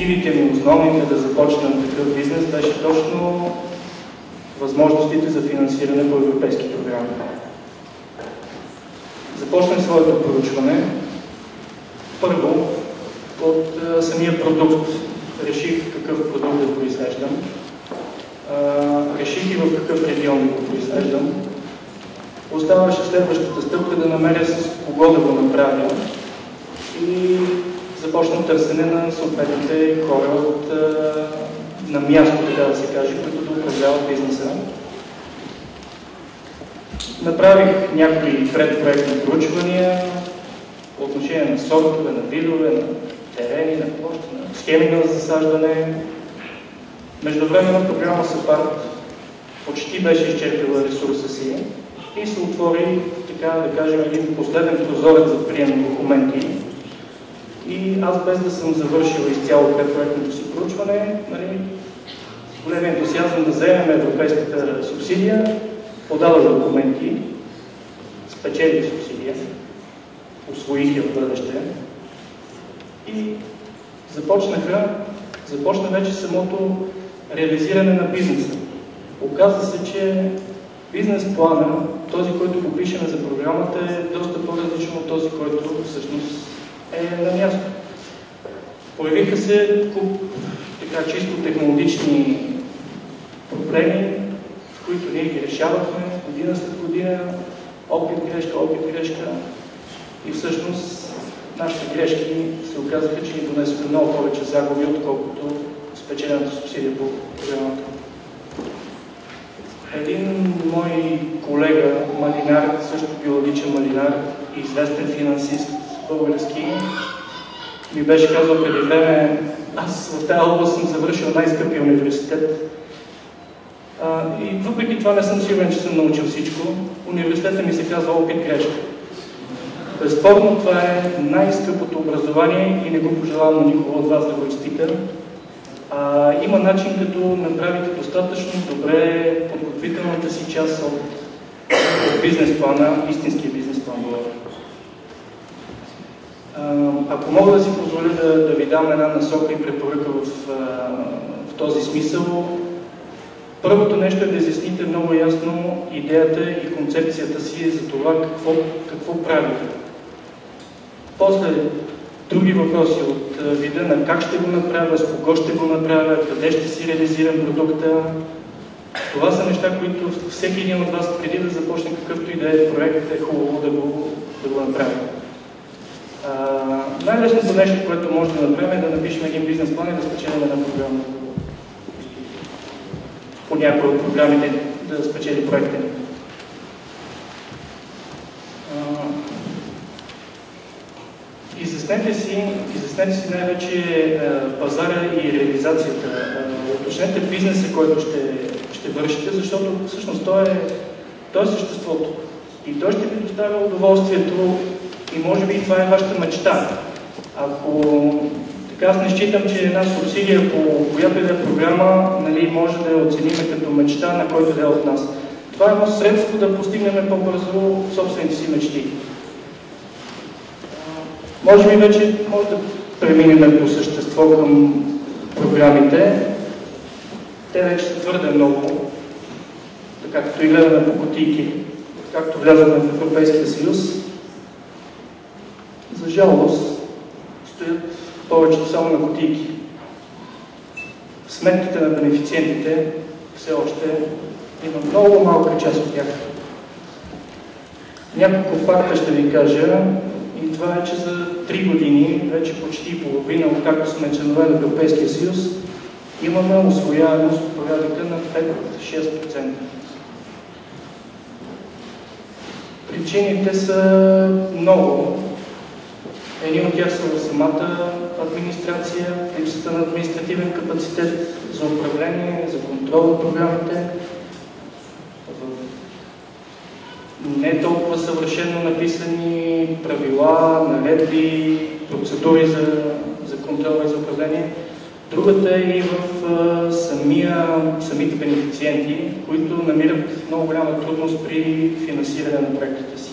мотивите ми основните да започна такъв бизнес беше точно възможностите за финансиране по европейски програми. Започнах своето проучване първо от самия продукт. Реших какъв продукт да произвеждам. Реших и в какъв регион да го произвеждам. Оставаше следващата стъпка да намеря с кого да го направя и започнах търсене на съответните хора на място, така да се каже, които да управляват бизнеса. Направих някои предпроектни проучвания по отношение на сортове, на видове, на терени, на площи, на схеми на засаждане. Междувременно програма САПАРД почти беше изчерпила ресурса си и се отвори, така да кажем, един последен прозорец за прием на документи. И аз, без да съм завършил изцяло предпроектното си проучване, с голям ентусиазъм да вземем европейската субсидия, подадох документи, спечелих субсидия, усвоих я в бъдеще и започна вече самото реализиране на бизнеса. Оказва се, че бизнес плана, този, който го пишем за програмата, е доста по-различен от този, който всъщност е на място. Появиха се така чисто технологични проблеми, в които ние ги решавахме година след година, опит, грешка и всъщност нашите грешки се оказаха, че ни донесоха много повече загуби, отколкото спечелената субсидия по програмата. Един мой колега, малинар, също биологичен малинар, известен финансист български, ми беше казал преди време: аз в тази област съм завършил най-скъпия университет. И въпреки това не съм сигурен, че съм научил всичко. Университета ми се казва опит грешка. Безспорно това е най-скъпото образование и не го пожелавам на никого от вас да го изпита. Има начин, като направите достатъчно добре подготвителната си част от бизнес плана, истинския бизнес план. Ако мога да си позволя да ви дам една насока и препоръка в този смисъл, първото нещо е да изясните много ясно идеята и концепцията си за това какво правите. После други въпроси от вида на как ще го направя, с кого ще го направя, къде ще си реализирам продукта. Това са неща, които всеки един от вас, преди да започне какъвто и да е проект, е хубаво да го направи. Най-лесното нещо, което може да направим, е да напишем един бизнес план и да спечелим една програма. По някои от програмите да спечели проекта. Изяснете си най-вече пазара и реализацията. Уточнете бизнеса, който ще вършите, защото всъщност той е съществото. И той ще ви доставя удоволствието и може би това е вашата мечта. Ако така, аз не считам, че една субсидия по която и да е програма, може да я оценим като мечта на който да е от нас. Това е едно средство да постигнем по-бързо собствените си мечти. Може би вече може да преминем по същество към програмите. Те вече са твърде много, така като и гледаме по кутийки, както влязохме в Европейския съюз. За жалост стоят повечето само на кутийки. Сметките на бенефициентите все още има много малка част от тях. Няколко факта ще ви кажа, и това е, че за 3 години, вече почти половина, откакто сме членове на Европейския съюз, имаме усвояемост от порядъка на 5-6%. Причините са много. Едни от тях са в самата администрация, липсата на административен капацитет за управление, за контрол на програмите, не толкова съвършено написани правила, наредби, процедури за контрол и за управление. Другата е и в самите бенефициенти, които намират много голяма трудност при финансиране на проектите си.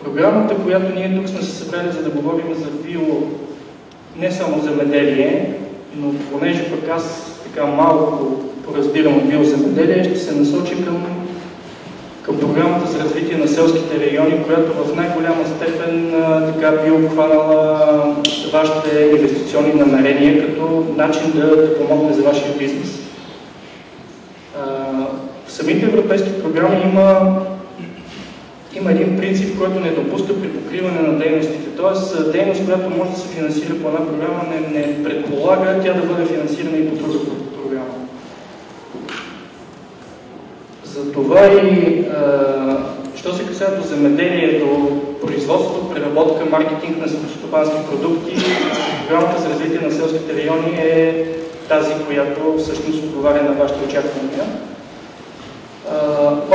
Програмата, която ние тук сме се събрали, за да говорим за био, не само земеделие, но понеже пък аз така малко поразбирам от биоземеделие, ще се насочи към програмата за развитие на селските райони, която в най-голяма степен така би обхванала вашите инвестиционни намерения като начин да помогне за вашия бизнес. В самите европейски програми има един принцип, който не допуска при покриване на дейностите. Тоест, дейност, която може да се финансира по една програма, не предполага тя да бъде финансирана и по друга програма. Затова и, що се касае до земеделие, до производство, преработка, маркетинг на селскостопански продукти, програмата за развитие на селските райони е тази, която всъщност отговаря на вашите очаквания.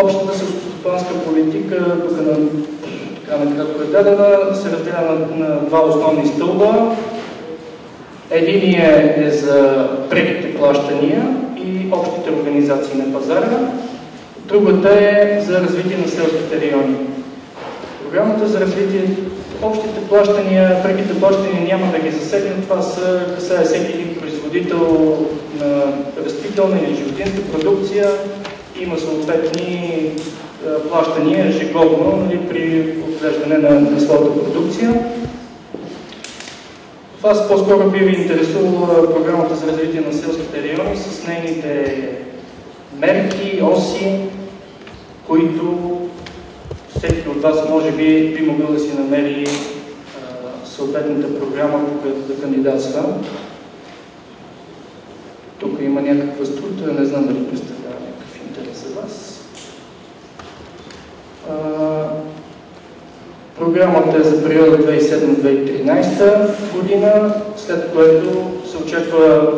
Общата селскостопанска политика, тук накратко е дадена, се разделя на два основни стълба. Единият е за преките плащания и общите организации на пазара. Другата е за развитие на селските райони. Програмата за развитие, общите плащания, преките плащания няма да ги засегнем. Това касае всеки един производител на растителна или животинска продукция. Има съответни плащания ежегодно при отглеждане на своята продукция. Вас по-скоро би ви интересувала програмата за развитие на селските райони с нейните мерки, оси, които всеки от вас може би могъл да си намери съответната програма, по която да кандидатства. Тук има някаква структура, не знам дали представлява някакъв интерес за вас. Програмата е за периода 2007-2013 година, след което се очаква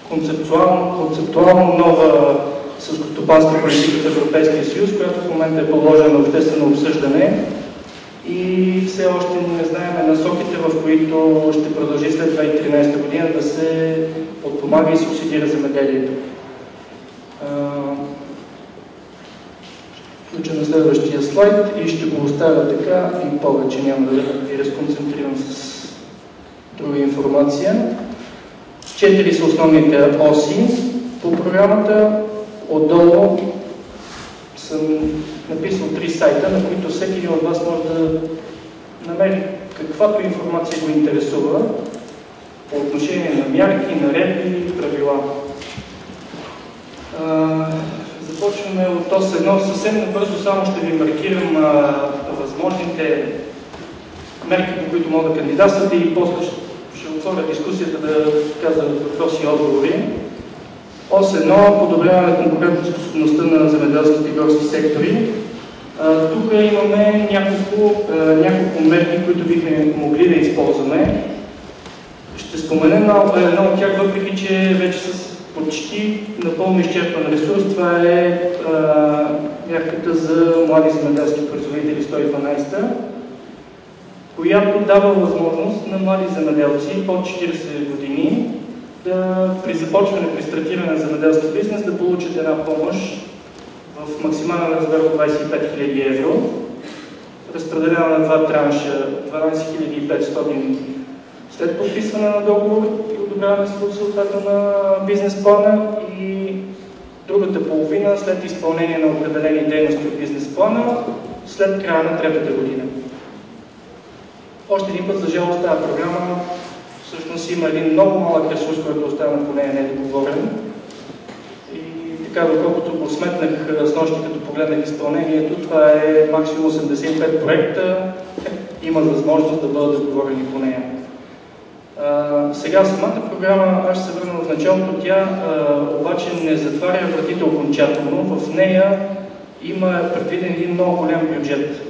концептуално нова селскостопанска политика в Европейския съюз, която в момента е положена на обществено обсъждане и все още не знаем насоките, в които ще продължи след 2013 година да се подпомага и субсидира земеделието. Включа на следващия слайд и ще го оставя така и повече няма да ви разконцентрирам с друга информация. 4 са основните оси по програмата. Отдолу съм написал 3 сайта, на които всеки един от вас може да намери каквато информация го интересува по отношение на мярки, наредби и правила. Започваме от ОС 1. Съвсем набързо само ще ви маркирам възможните мерки, по които могат да кандидатствате и после ще отворя дискусията да каза въпроси и отговори. ОС 1. Подобряване на конкурентоспособността на земеделските и горски сектори. Тук имаме няколко мерки, които бихме могли да използваме. Ще споменем една от тях, въпреки че вече с почти напълно изчерпан ресурс. Това е мярката за млади земеделски производители 112, която дава възможност на млади земеделци под 40 години при започване, при стартиране на земеделски бизнес да получат една помощ в максимален размер от 25 000 евро, разпределена на два транша, 12 500 след подписване на договор и одобряване съответно на бизнес плана и другата половина след изпълнение на определени дейности от бизнес плана след края на третата година. Още един път, за жалост, тази програма всъщност има един много малък ресурс, който остана по нея недоговорен. И така, доколкото го сметнах с нощи, като погледнах изпълнението, това е максимум 85 проекта. Има възможност да бъдат договорени по нея. Сега самата програма, аз ще се върна в началото, тя обаче не затваря вратите окончателно. В нея има предвиден един много голям бюджет.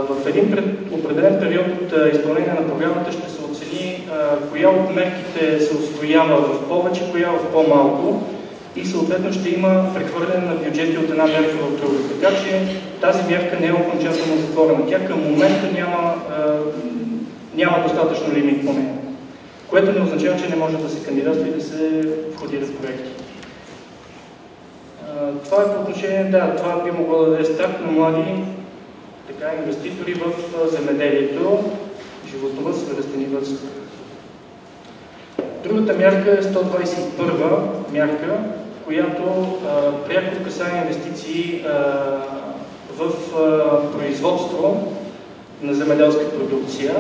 В един определен период от изпълнение на програмата ще се оцени коя от мерките се усвоява в повече, коя в по-малко и съответно ще има прехвърляне на бюджети от една мерка в друга. Така че тази мярка не е окончателно затворена. Тя към момента няма достатъчно лимит по нея, което не означава, че не може да се кандидатства и да се входира в проекти. Това е по отношение, да, това би могло да даде старт на млади така, инвеститори в земеделието, животновъдство и растениевъдство. Другата мярка е 121 мярка, която пряко касае инвестиции в производство на земеделска продукция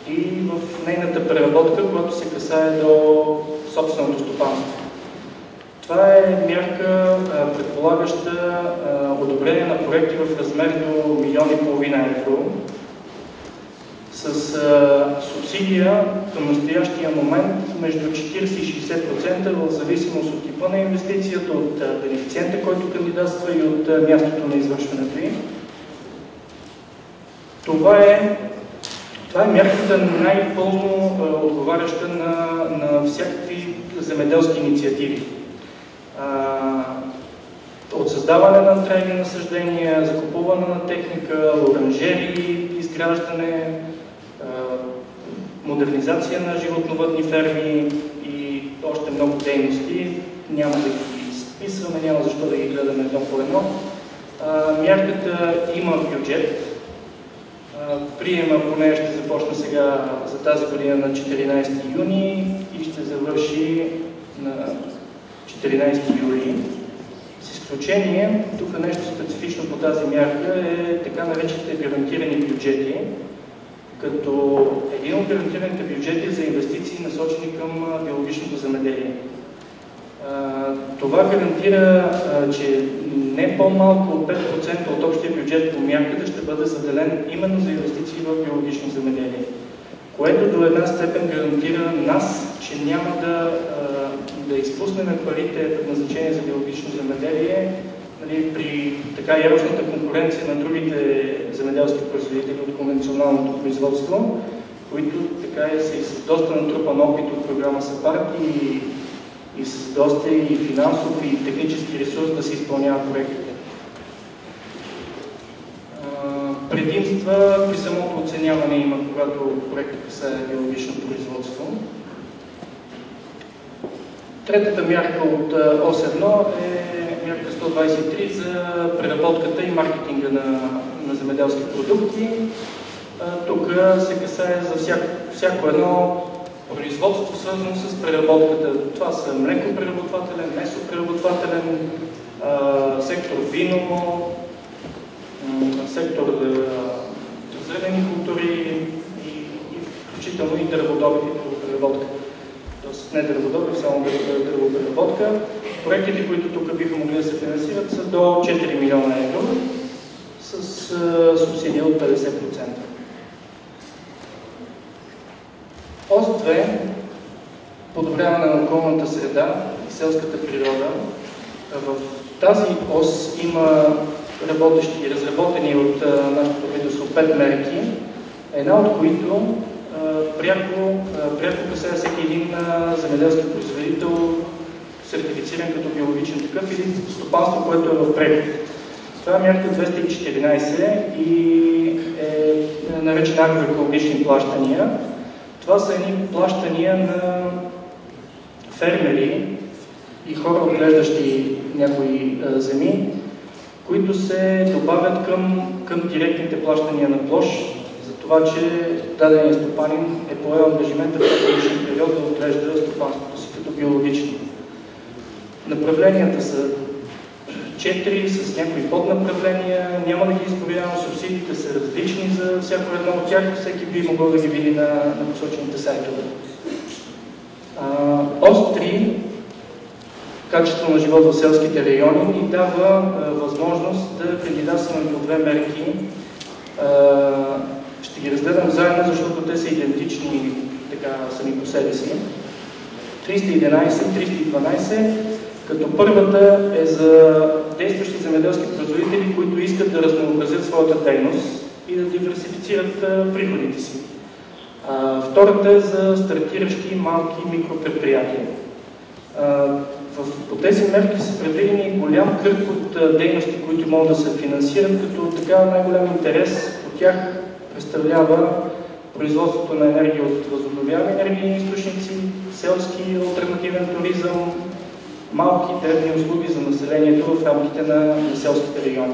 и в нейната преработка, която се касае до собственото стопанство. Това е мярка, предполагаща одобрение на проекти в размер до 1,5 милиона евро с субсидия към настоящия момент между 40 и 60% в зависимост от типа на инвестицията, от бенефициента, който кандидатства и от мястото на извършването ѝ. Това е мярката най-пълно отговаряща на всякакви земеделски инициативи. От създаване на трайни насаждения, закупуване на техника, оранжери, изграждане, модернизация на животновъдни ферми и още много дейности. Няма да ги списваме, няма защо да ги гледаме едно по едно. Мярката има бюджет. Приема по нея ще започне сега за тази година на 14 юни и ще завърши на 14 юли. С изключение, тук нещо специфично по тази мярка е така наречените гарантирани бюджети, като един от гарантираните бюджети за инвестиции насочени към биологичното земеделие. Това гарантира, че не по-малко от 5% от общия бюджет по мярката ще бъде заделен именно за инвестиции в биологично земеделие, което до една степен гарантира нас, че няма да изпуснем парите предназначени за биологично земеделие, нали, при така яростната конкуренция на другите земеделски производители от конвенционалното производство, които така са и с доста натрупан опит от програма САПАРД и с доста и финансов и технически ресурс да се изпълняват проектите. Предимства при самото оценяване има, когато проектът касае биологично производство. Третата мярка от ОС 1 е мярка 123 за преработката и маркетинга на земеделски продукти. Тук се касае за всяко едно производство, свързано с преработката. Това са млекопреработвателен, месопреработвателен, сектор вино, сектор зелени култури и включително и дърводобив и дървопреработка. Тоест не дърводобив, само дървопреработка. Проектите, които тук биха могли да се финансират, са до 4 милиона евро с субсидия от 50%. Ос 2 – подобряване на околната среда и селската природа. В тази ос има работещи и разработени от нашето правителство 5 мерки, една от които пряко касае всеки един земеделски производител, сертифициран като биологичен такъв, или стопанство, което е в преход. Това е мярка 214 и е наречена агроекологични плащания. Това са едни плащания на фермери и хора, отглеждащи някои земи, които се добавят към директните плащания на площ, за това, че даденият стопанин е поел ангажимента в годишен период да отглежда стопанството си като биологично. Направленията са 4 с някои поднаправления, няма да ги изброявам, субсидиите са различни за всяко едно от тях, всеки би могъл да ги види на посочените сайтове. ОС 3, качество на живот в селските райони, ни дава възможност да кандидатстваме по две мерки. Ще ги разгледам заедно, защото те са идентични така сами по себе си. 311, 312, като първата е за действащи земеделски производители, които искат да разнообразят своята дейност и да диверсифицират приходите си. Втората е за стартиращи малки микропредприятия. По тези мерки са предвидени голям кръг от дейности, които могат да се финансират, като така най-голям интерес от тях представлява производството на енергия от възобновяеми енергийни източници, селски алтернативен туризъм, малки дребни услуги за населението в рамките на селските райони.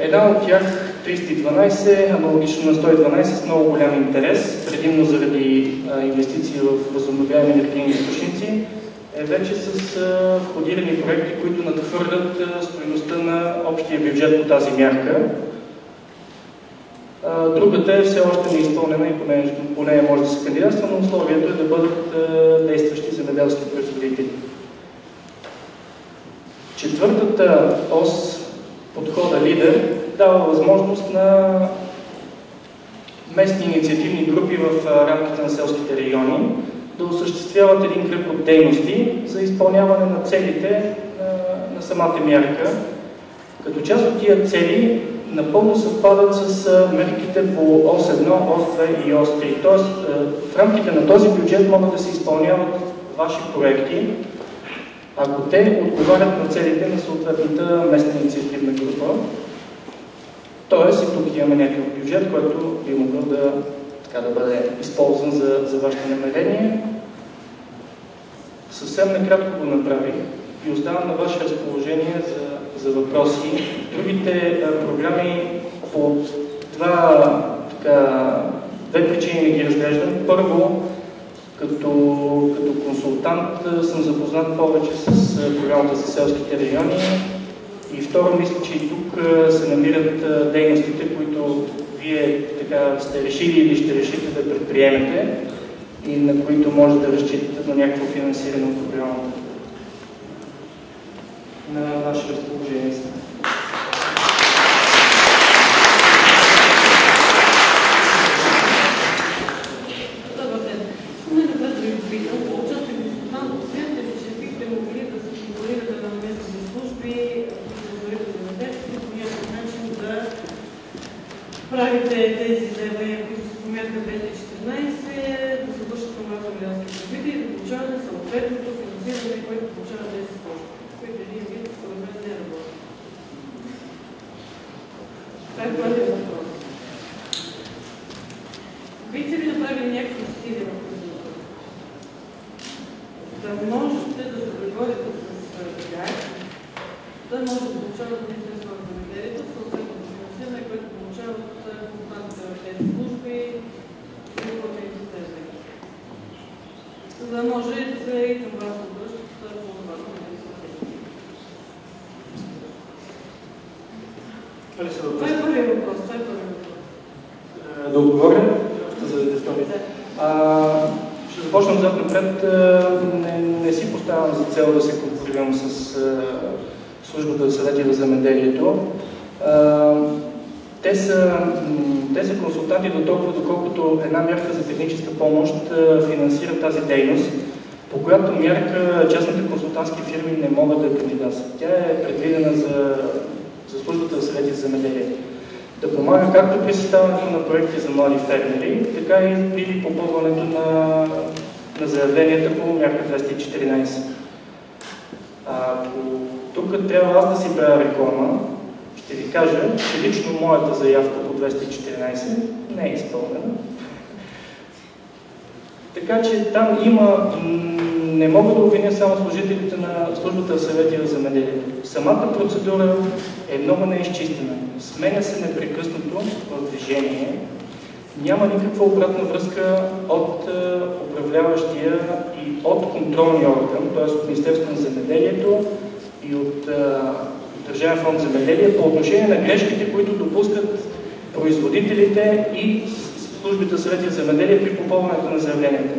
Една от тях, 312, аналогично на 112, с много голям интерес, предимно заради инвестиции в възобновяеми енергийни източници, е вече с входирани проекти, които надхвърлят стойността на общия бюджет по тази мярка. Другата е все още неизпълнена и по нея може да се кандидатства, но условието е да бъдат действащи земеделски производители. Четвъртата ос, подхода лидер, дава възможност на местни инициативни групи в рамките на селските райони да осъществяват един кръг от дейности за изпълняване на целите на самата мярка. Като част от тия цели напълно съвпадат с мерките по ОС 1, ОС 2 и ОС 3. Тоест, в рамките на този бюджет могат да се изпълняват ваши проекти, ако те отговарят на целите на съответната местна инициативна група. Тоест, и тук имаме някакъв бюджет, който би могъл да бъде използван за вашето намерение. Съвсем накратко го направих и оставам на ваше разположение за въпроси. Другите програми по две причини не ги разглеждам. Първо, като консултант съм запознат повече с програмата за селските райони. И второ, мисля, че и тук се намират дейностите, които вие така сте решили или ще решите да предприемете и на които може да разчитате на някакво финансиране от програмата. На ваше разположение сме. Правите тези заявления, които се помятка 214, да се вършат към земеделски производители и да получаване съответното финансиране, което получава тези служби, които един вид според мен не работи. Това е първият въпрос. Бихте ли направили някакви усилия в производството? Да можете да се преводите с тях, да може да получават Министерство на земеделието, съответното финансиране, което получават консултантите в тези служби и платените тези. За да може да се и към вас обръщат по това, което се случва. Това е първият въпрос. Да отговоря? Ще зададете втори. Ще започнем отзад напред. Не си поставям за цел да се конкурирам с службата за съвети за земеделието. Те са консултанти до толкова, доколкото една мярка за техническа помощ финансира тази дейност, по която мярка частните консултантски фирми не могат да кандидатстват. Тя е предвидена за службата за съвети за земеделието. Да помага както при съставянето на проекти за млади фермери, така и при попълването на заявленията по мярка 214. Тук трябва аз да си правя реклама. Ще ви кажа, че лично моята заявка по 214 не е изпълнена. Така че там има, не мога да обвиня само служителите на службата за съвети за земеделието. Самата процедура е много неизчистена. Сменя се непрекъснато в движение. Няма никаква обратна връзка от управляващия и от контролния орган, т.е. от Министерството на земеделието и от Държавен фонд земеделие по отношение на грешките, които допускат производителите и службите за съвети за земеделие при попълването на заявленията.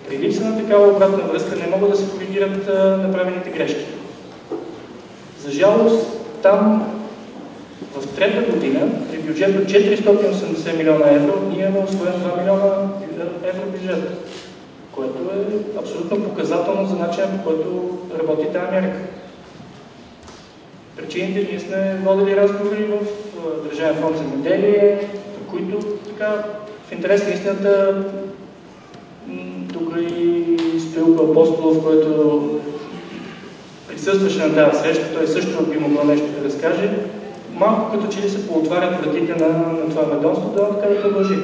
При липса на такава обратна връзка не могат да се коригират направените грешки. За жалост, там в трета година, при бюджет от 480 милиона евро, ние имаме усвоен 2 милиона евро бюджет, което е абсолютно показателно за начина, по който работи тази мярка. Причините ние сме водили разговори в Държавен фонд земеделие, които така в интерес на истината тук и Стоилко Апостолов, който присъстваше на тази среща, той също би могло нещо да разкаже. Малко като че ли се поотварят вратите на това ведомство да продължи.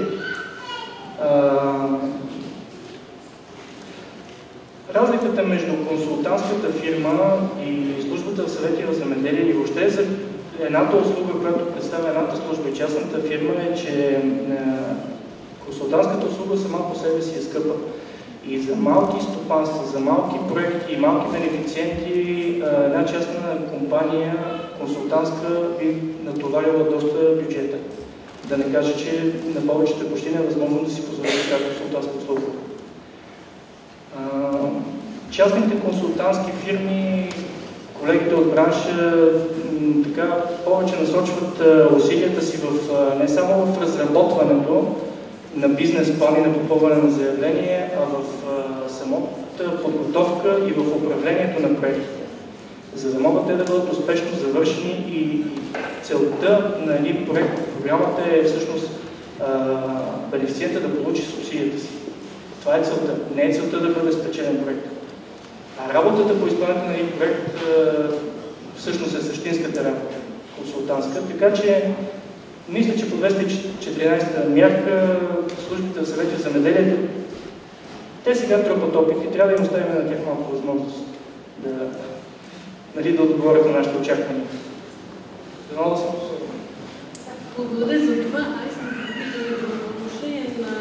Разликата между консултантската фирма и службата за съвети за земеделие и въобще за едната услуга, която представя едната служба и частната фирма е, че консултантската услуга сама по себе си е скъпа. И за малки стопанства, за малки проекти и малки бенефициенти, една частна компания консултантска би натоварила доста бюджета. Да не кажа, че на повечето почти не е възможно да си позволи такава консултантска услуга. Частните консултантски фирми, колегите от бранша така повече насочват усилията си не само в разработването на бизнес плани, на попълване на заявление, а в самата подготовка и в управлението на проектите, за да могат те да бъдат успешно завършени и целта на един проект в програмата е всъщност бенефициента да получи субсидията си. Това е целта. Не е целта да бъде спечелен проект. А работата по изпълнението на един проект всъщност е същинската работа, консултантска. Така че мисля, че по 214-та мярка службите за съвети в земеделието, те сега трупат опит и трябва да им оставим на тях малко възможност да отговорят на нашите очаквания. Дано да съм. Благодаря за това. Аз съм попитала по отношение на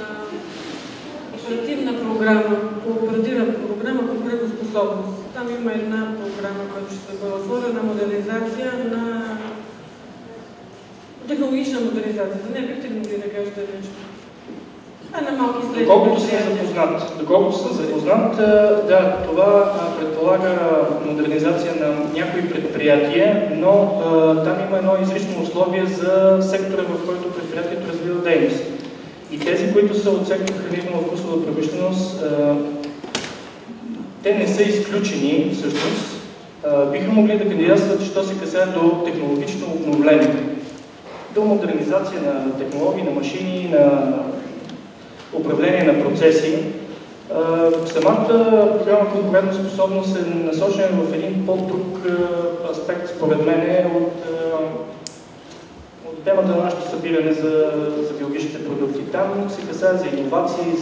оперативна програма, по оперативна програма конкурентоспособност. Там има една програма, която ще се бъде една модернизация на технологична модернизация. За нея бихте ли могли да кажете нещо? Това е на малки средни. Доколкото съм запознат, да, това предполага модернизация на някои предприятия, но там има едно изрично условие за сектора, в който предприятието развива дейност. И тези, които са от сектор хранително-вкусова промишленост, те не са изключени всъщност. Биха могли да кандидатстват, що се касае до технологично обновление, до модернизация на технологии, на машини, на управление на процеси. Самата програма конкурентоспособност е насочена в един по-друг аспект, според мен, от темата на нашето събиране за биологичните продукти. Там се касае за иновации,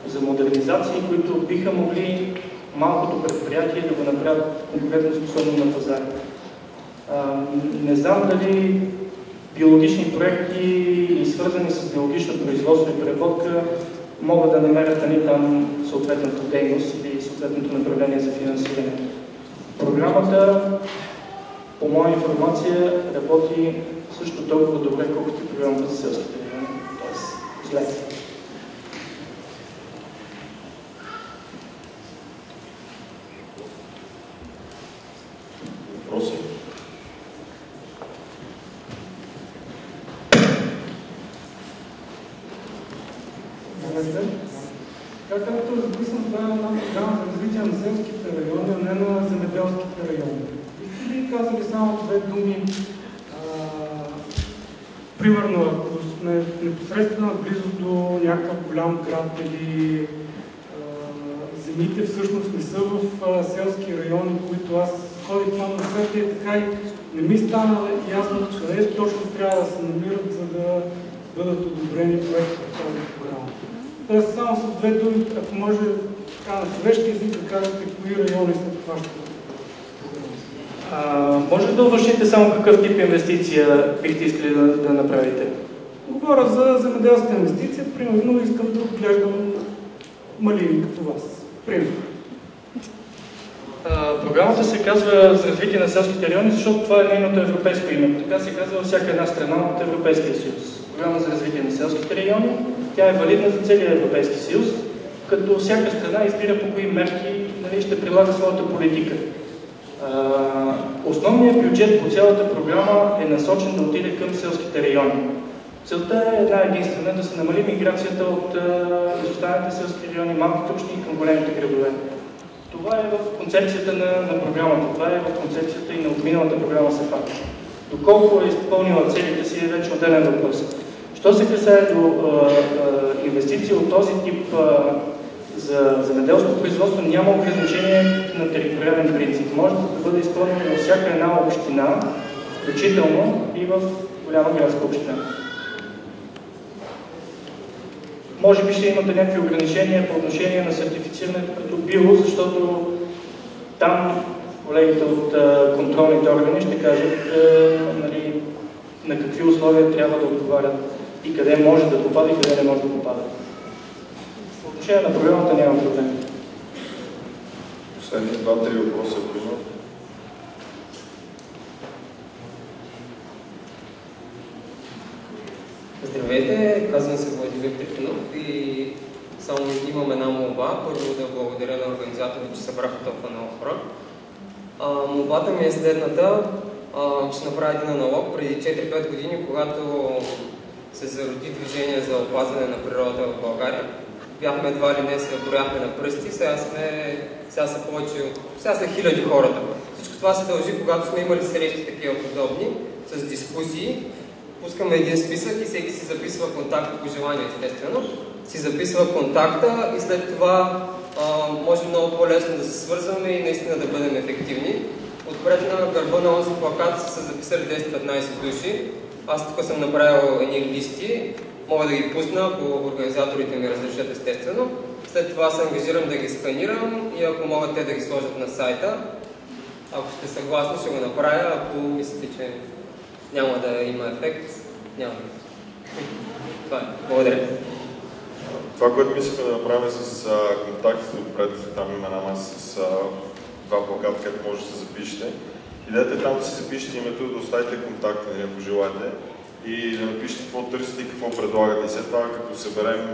за модернизации, които биха могли малкото предприятие да го направят конкурентоспособно на пазара. Не знам дали биологични проекти, свързани с биологично производство и преработка, могат да намерят там съответната дейност или съответното направление за финансиране. Програмата, по моя информация, работи също толкова добре, колкото и програмата за селските райони, т.е. зле. Въпроси? Както е записано, това е една програма за развитие на селските райони, а не на земеделските райони. Бихте ли казали само две думи, примерно, ако сме в непосредствена близост до някакъв голям град или земите всъщност не са в селски райони, които аз ходих там на света и така и не ми стана ясно къде точно трябва да се намират, за да бъдат одобрени проекти в тази програма. Тоест само с две думи, ако може така на човешки език да кажете кои райони са обхващани. Може да увършите само какъв тип инвестиция бихте искали да направите? Говоря за земеделска инвестиция, примерно искам да отглеждам малини като вас. Примерно. Програмата се казва за развитие на селските райони, защото това е нейното европейско име. Така се казва във всяка една страна от Европейския съюз. Програма за развитие на селските райони. Тя е валидна за целия Европейски съюз, като всяка страна избира по кои мерки ще прилага своята политика. Основният бюджет по цялата програма е насочен да отиде към селските райони. Целта е една единствена, да се намали миграцията от изостаналите селски райони, малките общини към големите градове. Това е в концепцията на програмата, това е в концепцията и на отминалата програма СЕПАК. Доколко е изпълнила целите си е вече отделен въпрос. Що се касае до инвестиции от този тип за земеделско производство, няма ограничение на териториален принцип. Може да бъде изпълнено във всяка една община, включително и в голяма градска община. Може би ще имате някакви ограничения по отношение на сертифицирането като био, защото там колегите от контролните органи ще кажат нали, на какви условия трябва да отговарят и къде може да попада и къде не може да попада. По отношение на програмата няма проблем. Последни 2-3 въпроса, ако има. Здравейте, казвам се Владимир Трифонов и само имам една молба. Първо да благодаря на организаторите, че събраха толкова много хора. Молбата ми е следната. Ще направя един аналог. Преди 4-5 години, когато се зароди движение за опазване на природата в България, бяхме едва ли не се брояхме на пръсти, сега са хиляди хората. Всичко това се дължи, когато сме имали срещи такива подобни, с дискусии. Пускаме един списък и всеки си записва контакта по желание, естествено. Си записва контакта и след това може много по-лесно да се свързваме и наистина да бъдем ефективни. Отпред на гърба на този плакат са записали 10-15 души. Аз тук съм направил едни листи. Мога да ги пусна, ако организаторите ми разрешат, естествено. След това се ангажирам да ги сканирам и ако могат те да ги сложат на сайта. Ако сте съгласни, ще го направя. Ако мислите, че няма да има ефект, няма. Това е. Благодаря. Това, което мислихме да направим с контактите отпред, там има една маса с два плаката, където може да се запишете. Идеята е там да си запишете името, да оставите контакта, ако желаете, и да напишете какво търсите и какво предлагате. И след това, като съберем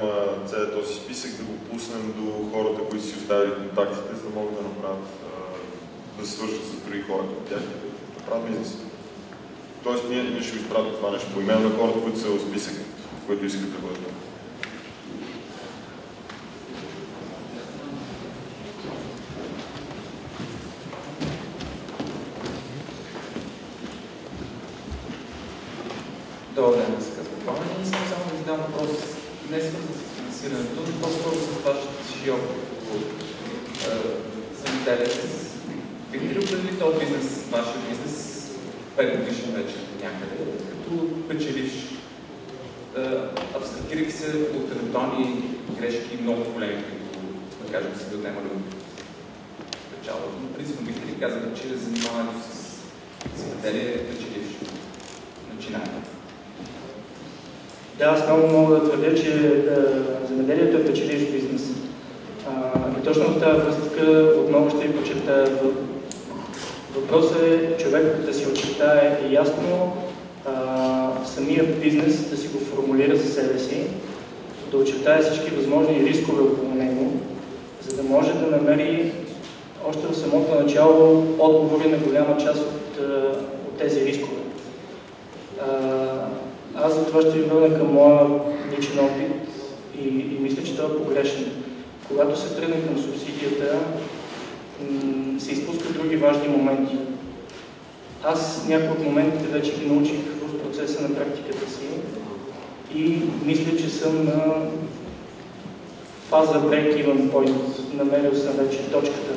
целият този списък, да го пуснем до хората, които си оставили контактите, за да могат да направят, да се свържат с други хора към тях и да правят бизнес. Тоест, ние ще го изпратим това нещо по имейл на хората, които са в списъка, които искат да бъдат. Добър ден, да се казва Павел. Искам само да ви дам въпрос, не свързан с финансирането, но по-скоро с вашата широко земеделие. Бихте ли определили този бизнес, вашия бизнес, 5 годишен вече някъде, като печеливш, абстрактирайки се от евентуални грешки много големи, които, да кажем, си да отнемали печалба. Но принципно бихте ли казали, че занимаването с земеделие е печеливш начинание? Да, аз много мога да твърдя, че земеделието е печеливш бизнес. И точно в тази връзка отново ще ви подчертая. Въпросът е човек да си очертае ясно самия бизнес, да си го формулира за себе си, да очертае всички възможни рискове около него, за да може да намери още в самото начало отговори на голяма част от тези рискове. Аз за това ще ви върна към моя личен опит и мисля, че това е погрешен. Когато се тръгне към субсидията, се изпускат други важни моменти. Аз някои от моментите вече ги научих в процеса на практиката си и мисля, че съм на фаза break-even point. Намерил съм вече точката,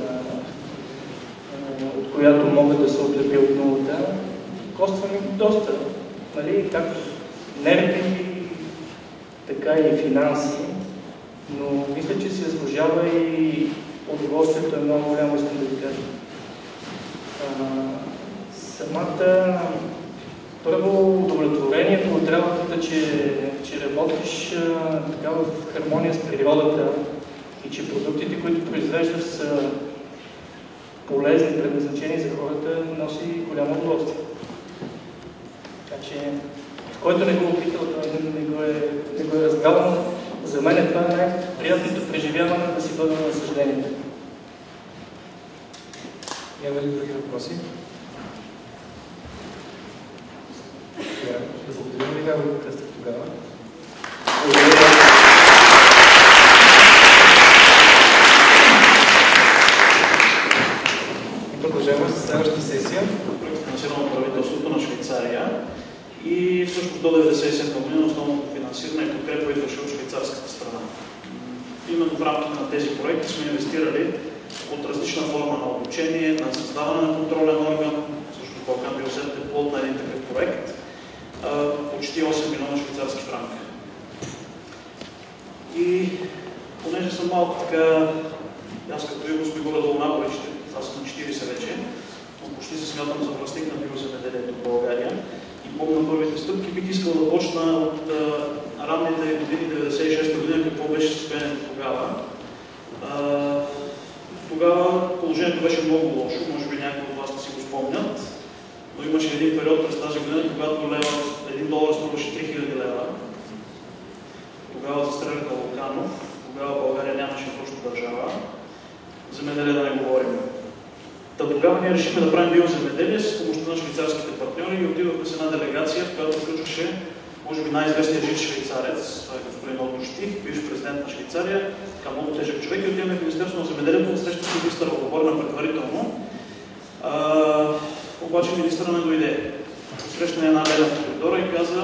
от която мога да се отлепя от нулата. Коства ми доста, нали, както нерви, така и финанси, но мисля, че се заслужава и удоволствието е много голямо, искам да ви кажа. Самата първо удовлетворението от работата, че работиш така в хармония с природата и че продуктите, които произвеждаш, са полезни, предназначени за хората, носи голямо удоволствие. Така че, който не го опитал, той не го е разбрал, но за мен това е най-приятното преживяване да си бъда на съждението. Има ли други въпроси? Да благодарим ви, Гаво, да сте тогава. Продължаваме с следващата сесия. Финансирано правителството на Швейцария и всъщност до 1997 година основното финансиране и подкрепа идваше от швейцарската страна. Именно в рамките на тези проекти сме инвестирали от различна форма на обучение, на създаване на контролен орган, също Балкан Биосет е плод на един такъв проект, почти 8 милиона швейцарски франка. И понеже съм малко така, аз като юго сме горе-долу наборищи, аз съм на 40 вече, смятам за властник на биоземеделието в България и помня първите стъпки. Бих искал да почна от ранните години, 96-та година, какво беше състоянието тогава. Тогава положението беше много лошо, може би някои от вас не си го спомнят, но имаше един период през тази година, когато $1 струваше 3000 лева. Тогава застреляха Луканов, тогава България нямаше точно държава. Земеделие да не говорим. Тогава ние решихме да правим биоземеделие с помощта на швейцарските партньори и отидохме с една делегация, в която включваше, може би, най-известният жив швейцарец, това е господин Отто Штих, бивш президент на Швейцария, така много тежък човек, и отиваме в Министерството на земеделието на среща с министъра, отговорена предварително. Обаче министъра не дойде. Срещна една леда в коридора и каза: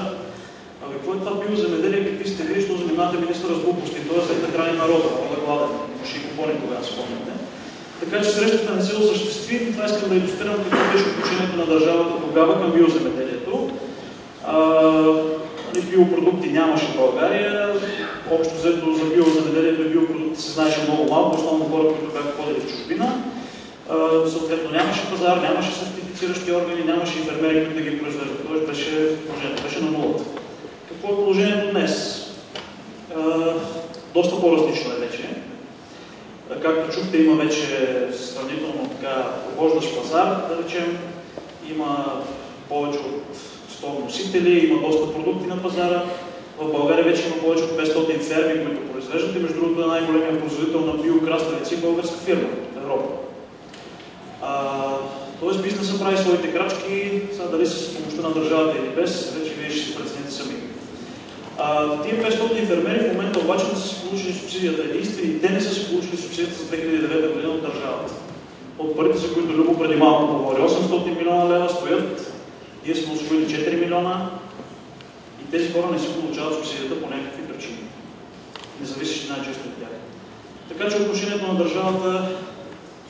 какво е това биоземеделие, какви сте вие, що занимавате министъра с глупости, т.е. за да храни народа, много е гладен, имаше и купони тогава, спомняте. Така че срещата не се осъществи. Това искам да илюстрирам какво беше отношението на държавата тогава към биоземеделието. Биопродукти нямаше в България. Общо взето за биоземеделието и биопродукти се знаеше много малко, основно хора, които бяха ходили в чужбина. Съответно нямаше пазар, нямаше сертифициращи органи, нямаше и фермери, които да ги произвеждат. Тоест положението беше на нулата. Какво е положението днес? Доста по-различно е вече. Както чухте, има вече сравнително така похождащ пазар, да речем. Има повече от 100 носители, има доста продукти на пазара. В България вече има повече от 500 ферми, които произвеждат, и между другото е най-големият производител на биокраставици българска фирма в Европа. Тоест бизнесът прави своите крачки, сега дали с помощта на държавата или без, вече вие ще си прецените сами. Тия 500 фермери в момента обаче не са си получили субсидията. Единствени те не са си получили субсидията за 2009 година от държавата. От парите, за които Любо преди малко говори, 800 милиона лева стоят, ние сме освоили 4 милиона и тези хора не си получават субсидията по някакви причини. Независещи най-често от тях. Така че отношението на държавата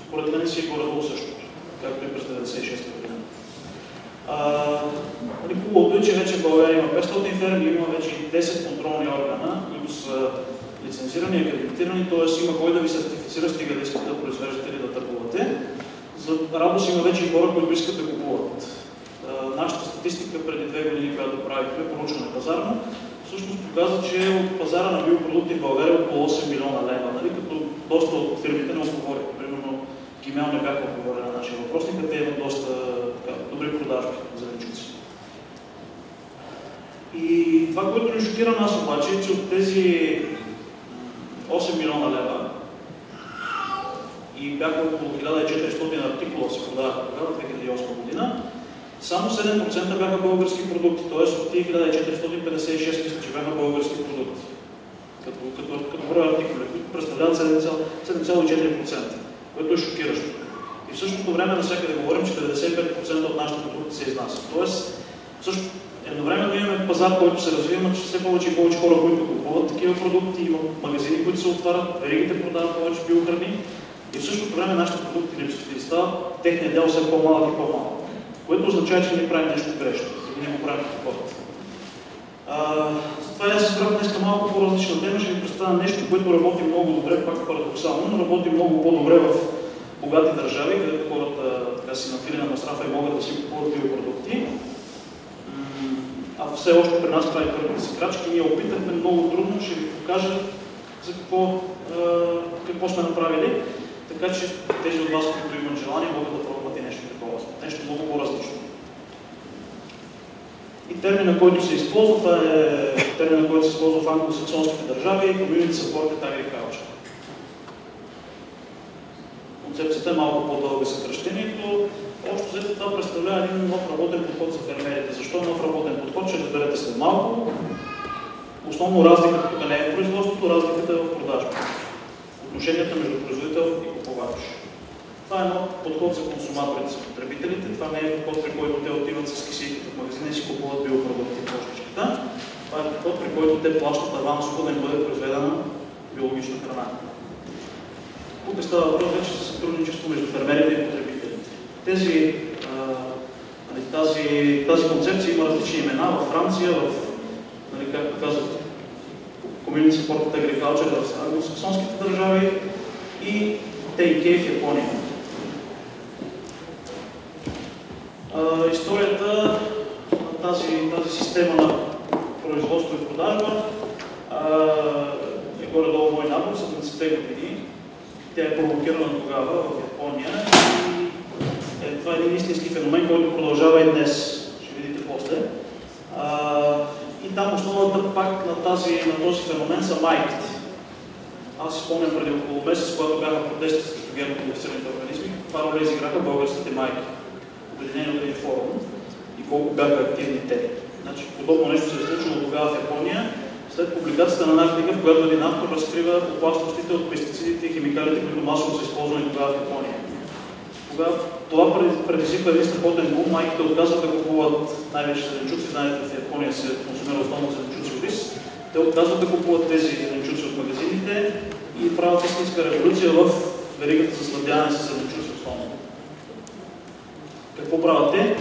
според мен си е горе-долу същото, както и през 96-та година. Хубавото е, че вече в България има 500 ферми, има вече 10 контролни органа, които са лицензирани и акредитирани, т.е. има кой да ви сертифицира, стига да искате да произвеждате или да търгувате. За радост има вече и хора, които искат да купуват. Нашата статистика преди 2 години, която правихме, проучване пазарно, всъщност показва, че от пазара на биопродукти в България е около 8 милиона лева, нали? Като доста от фирмите не отговориха. Примерно Гимел не бяха отговорили на нашия въпросник, те имат доста добри продажби за зеленчуци. И това, което ни шокира нас обаче, е, че от тези 8 милиона лева и бяха около 1400 артикула се продаваха тогава, 2008 година, само 7% бяха български продукти, т.е. от тия 1456 мисля, че бяха български продукти. Като брой артикули, които представляват 7,4%, което е шокиращо. И в същото време навсякъде говорим, че 95% от нашите продукти се изнасят. Тоест, също едновременно имаме пазар, който се развива, но че все повече и повече хора, които купуват такива продукти, има магазини, които се отварят, веригите продават повече биохрани и в същото време нашите продукти липсват и става техният дял все по-малък и по-малък. Което означава, че ние правим нещо грешно, и ние го правим като хората. Затова аз избрах днес малко по-различна тема, ще ви представя нещо, което работи много добре, пак парадоксално, но работи много по-добре в богати държави, където хората така си нафили на масрафа и могат да си купуват биопродукти. А все още при нас прави първите си крачки. Ние опитахме много трудно, ще ви покажа за какво сме направили, така че тези от вас, които имат желание, могат да пробват и нещо такова. Нещо много по-различно. И термина, който се използва, това е термина, който се използва в англосаксонските държави, Community Supported Agriculture. Концепцията е малко по-дълга съкръщението. Общо взето това представлява един нов работен подход за фермерите. Защо нов работен подход? Ще разберете след малко. Основно разликата тук не е в производството, разликата е в продажбата. Отношенията между производител и купувач. Това е нов подход за консуматорите, за потребителите. Това не е подход, при който те отиват с кисийките в магазина и си купуват биопродукти в площичката. Това е подход, при който те плащат авансово да им бъде произведена биологична храна. Тук става въпрос вече за сътрудничество между фермерите и потребителите. Тази концепция има различни имена във Франция, както казват, Community Supported Agriculture в англосаксонските държави и TK в Япония. Историята на тази система на производство и продажба е горе-долу мой набор, 70-те години. Тя е провокирана тогава в Япония и това е един истински феномен, който продължава и днес. Ще видите после. И там основата пак на този феномен са майките. Аз си спомням преди около месец, когато бяха протести срещу генно-модифицираните организми, каква роля изиграха българските майки, обединени от един форум и колко бяха активни те. Значи, подобно нещо се е случило тогава в Япония, след публикацията на една книга, в която един автор разкрива опасностите от пестицидите и химикалите, които масово са използвани тогава в Япония. Това предизвиква един страхотен бум, майките отказват да купуват най-вече зеленчуци, знаете, в Япония се консумира основно зеленчуци от рис. Те отказват да купуват тези зеленчуци от магазините и правят истинска революция в веригата за снабдяване с зеленчуци основно. Какво правят те?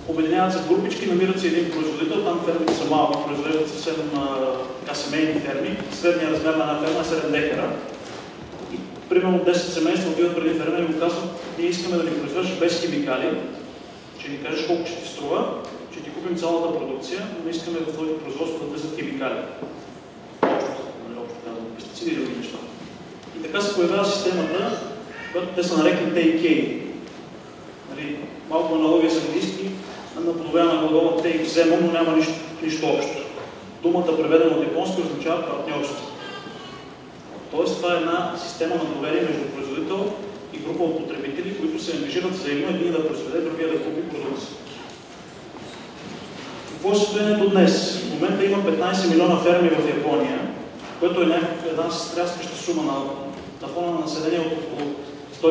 Обединяват се в групички, намират се един производител, там фермите са малки, произвеждат съвсем семейни ферми. Средният размер на една ферма е 7 декара. И примерно 10 семейства отиват преди ферма и му казват: ние искаме да ни произвеждаш без химикали, че ни кажеш колко ще ти струва, че ти купим цялата продукция, но не искаме в твоето производство да влизат химикали. Пестициди и други неща. И така се появява системата, която те са нарекли take. Малко аналогия с английски, наподобява на глагола take, вземам, но няма нищо общо. Думата, преведена от японски, означава партньорство. Тоест, това е една система на доверие между производител и група от потребители, които се ангажират взаимно, един да произведе, другия да купи продукция. Какво е състоянието днес? В момента има 15 милиона ферми в Япония, което е една стряскаща сума на фона на население от около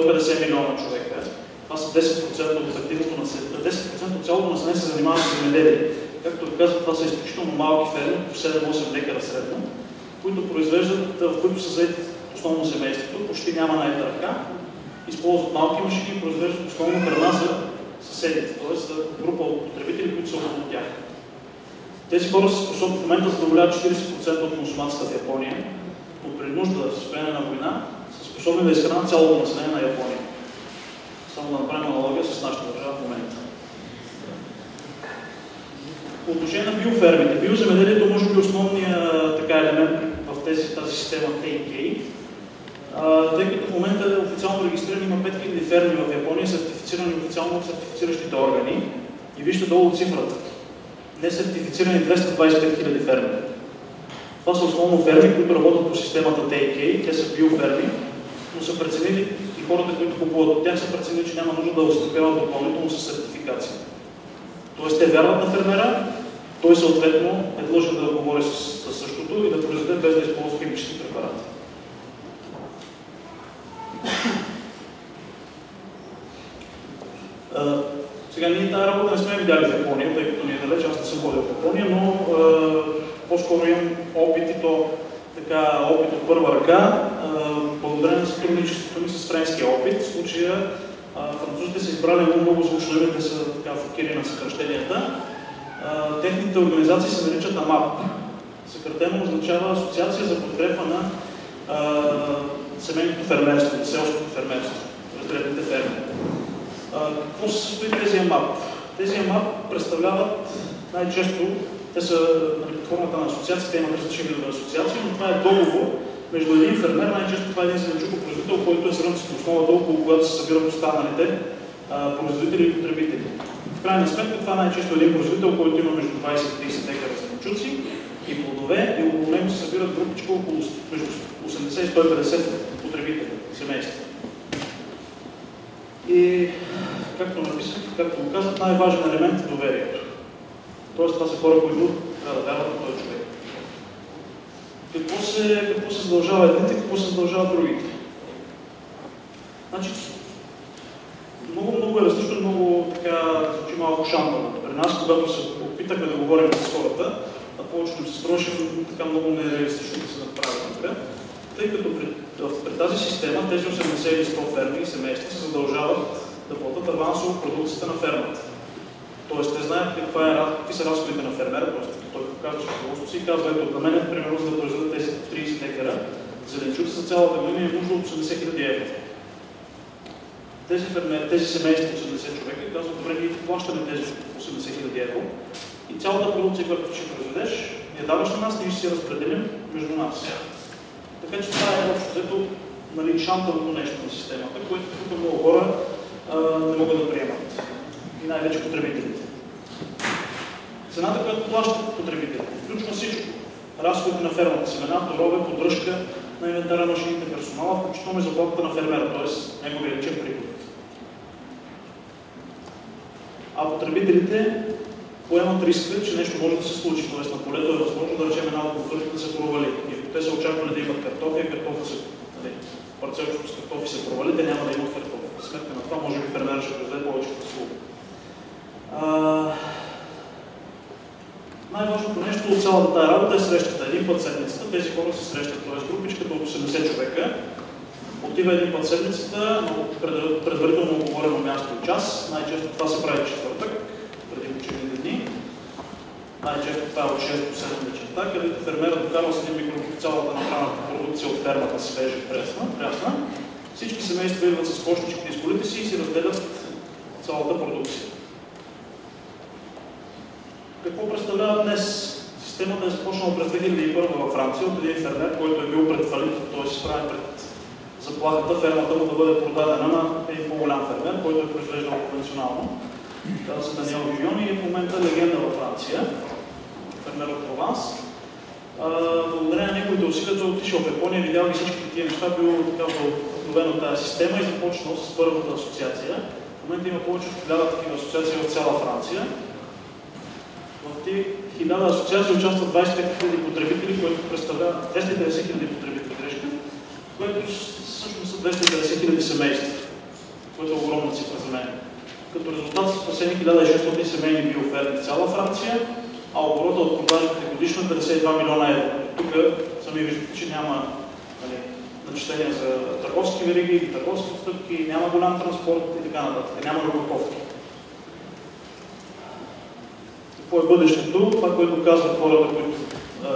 150 милиона човека. Това са 10% от активното население. 10% от цялото население се занимава с земеделие. Както ви казвам, това са изключително малки ферми, по 7-8 декара средно, които произвеждат, в които са заети основно семейството, почти няма наета ръка, използват малки машини и произвеждат основно храна за съседите, т.е. за група от потребители, които са около тях. Тези хора са способни в момента да задоволяват 40% от консумацията в Япония, но при нужда в състояние на война са способни да изхранят цялото население на Япония. Само да направим аналогия с нашата държава в момента. По отношение на биофермите, биоземеделието може би основният елемент в тази система TK, тъй като в момента е официално регистрирани има 5000 ферми в Япония, сертифицирани официално от сертифициращите органи. И вижте долу цифрата. Несертифицирани 225 000 ферми. Това са основно ферми, които работят по системата TK, те са биоферми, но са преценили и хората, които купуват от тях, са преценили, че няма нужда да оскъпяват допълнително с сертификация. Тоест те вярват на фермера, той съответно е длъжен да говори с същото и да произведе без да използва химически препарати. Сега ние тази работа не сме видяли в Япония, тъй като ние далеч, аз не съм ходил в Япония, но по-скоро имам опит и то опит от първа ръка, благодарение на сътрудничеството ми с френския опит. В случая французите са избрали много звучно име, те са факири на съкръщенията. Техните организации се наричат АМАП. Съкратено означава Асоциация за подкрепа на семейното фермерство, на селското фермерство, раздребните ферми. Какво се състои тези АМАП? Тези АМАП представляват най-често, те са под формата на асоциации, те имат различни видове асоциации, но това е договор между един фермер, най-често това е един зеленчукопроизводител, който е с рънцата основа около когато се събират останалите производители и потребители. В крайна сметка това най-често е един производител, който има между 20 и 30 декара зеленчуци и плодове, и около него се събират групичка около между 80 и 150 потребители, семейства. И както написах, както го казах, най-важен елемент е доверието. Тоест това са хора, които трябва да вярват на този човек. Какво се задължава едните, какво се задължава другите? Значи, много е различно, много звучи малко шампано. При нас, когато се опитахме да говорим с хората, повечето ми се струваше много нереалистично да се направи тук, тъй като при тази система тези 80 или 100 ферми и семейства се задължават да платят авансово продукцията на фермата. Тоест, те знаят какви са разходите на фермера, той показва счетоводството си и казва, ето, на мен, примерно, за да произведат тези 30 декара зеленчуци за цялата година е нужда от 80 000 евро. Тези семейства, 80 човека, казват, добре, ние плащаме тези 80 000 евро и цялата продукция, която ще произведеш, я даваш на нас и ще си разпределим между нас. Така че това е общо взето шантавото нещо на системата, което тук много хора не могат да приемат. И най-вече потребителите. Цената, която плащат потребителите, включва всичко. Разходите на фермата, семена, торове, поддръжка на инвентара, машините, персонала, включително и заплатата на фермера, т.е. неговия личен приход. А потребителите поемат риска, че нещо може да се случи, т.е. на полето е възможно да речем една от културите да се провали. И ако те са очаквали да имат картофи, парцелчето с картофи се провали, те няма да имат картофи. В сметка на това, може би фермера ще произведе повече услуги. Най-важното нещо от цялата тази работа е срещата. Един път седмицата тези хора се срещат, т.е. групичката от 80 човека отива един път седмицата на предварително оговорено място и час. Най-често това се прави четвъртък, преди почивните дни. Най-често това е от 6 до 7 вечерта, където фермерът докарва с един микрофон цялата направената продукция от фермата свежа, прясна. Всички семейства идват с кошничките и с колите си и си разделят цялата продукция. Какво представлява днес? Системата е започнала през 2001 във Франция от един фермер, който е бил пред фалит, т.е. изправен пред заплахата фермата му да бъде продадена на един по-голям фермер, който е произвеждал конвенционално. Това са Даниел Вивион и е в момента легенда във Франция, фермер от Прованс. Благодарение на неговите усилия, той отишъл в Япония, видял ги всички такива неща, бил вдовен от тази система и започнал с първата асоциация. В момента има повече от 1000 такива асоциации в цяла Франция. В тези 1000 асоциации участват 25 000 потребители, които представляват 250 000 потребители, което всъщност са 250 000 семейства, което е огромна цифра за мен. Като резултат са спасени 1600 семейни биоферми в цяла Франция, а оборота от продажите годишно е 52 милиона евро. Тук сами виждате, че няма начисления за търговски вериги, търговски отстъпки, няма голям транспорт и така нататък, няма разработки. Какво е бъдещето? Това, което казват хората, които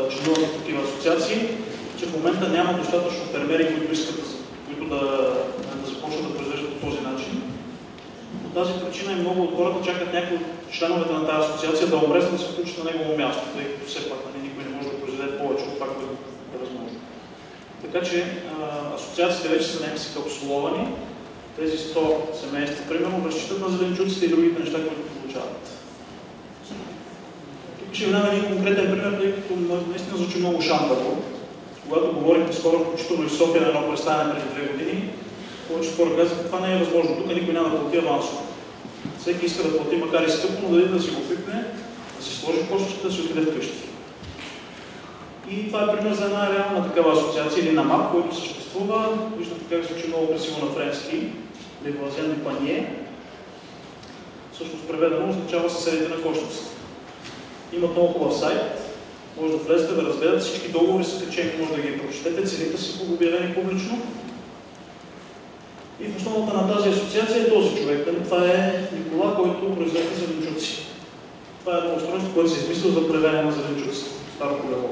членуват в такива асоциации, че в момента няма достатъчно фермери, които да започнат да произвеждат по този начин. По тази причина и много от хората чакат някои от членовете на тази асоциация да умре, за да се включат на негово място, тъй като все пак никой не може да произведе повече от това, което е възможно. Така че асоциациите вече са някакси капсуловани. Тези 100 семейства, примерно, разчитат на зеленчуците и другите неща, които получават. Тук ще ви дам един конкретен пример, тъй като наистина звучи много шантаво. Когато говорихме с хора, включително и в София на едно представяне преди 2 години, повече хора казаха, това не е възможно, тук никой няма да плати авансово. Всеки иска да плати, макар и скъпо, но да си го пипне, да си сложи кошечката, да си отиде вкъщи. И това е пример за една реална такава асоциация или намак, който съществува. Виждате как звучи много красиво на френски, Les voisins du panier. Всъщност преведено означава съседите на кошницата. Имат много хубав сайт, може да влезете да разгледате, всички договори са качени, може да ги прочетете, цените са обявени публично. И в основата на тази асоциация е този човек. Това е Никола, който произвежда зеленчуци. Това е едно устройство, което се измислил за превене на зеленчуци. Старо колело.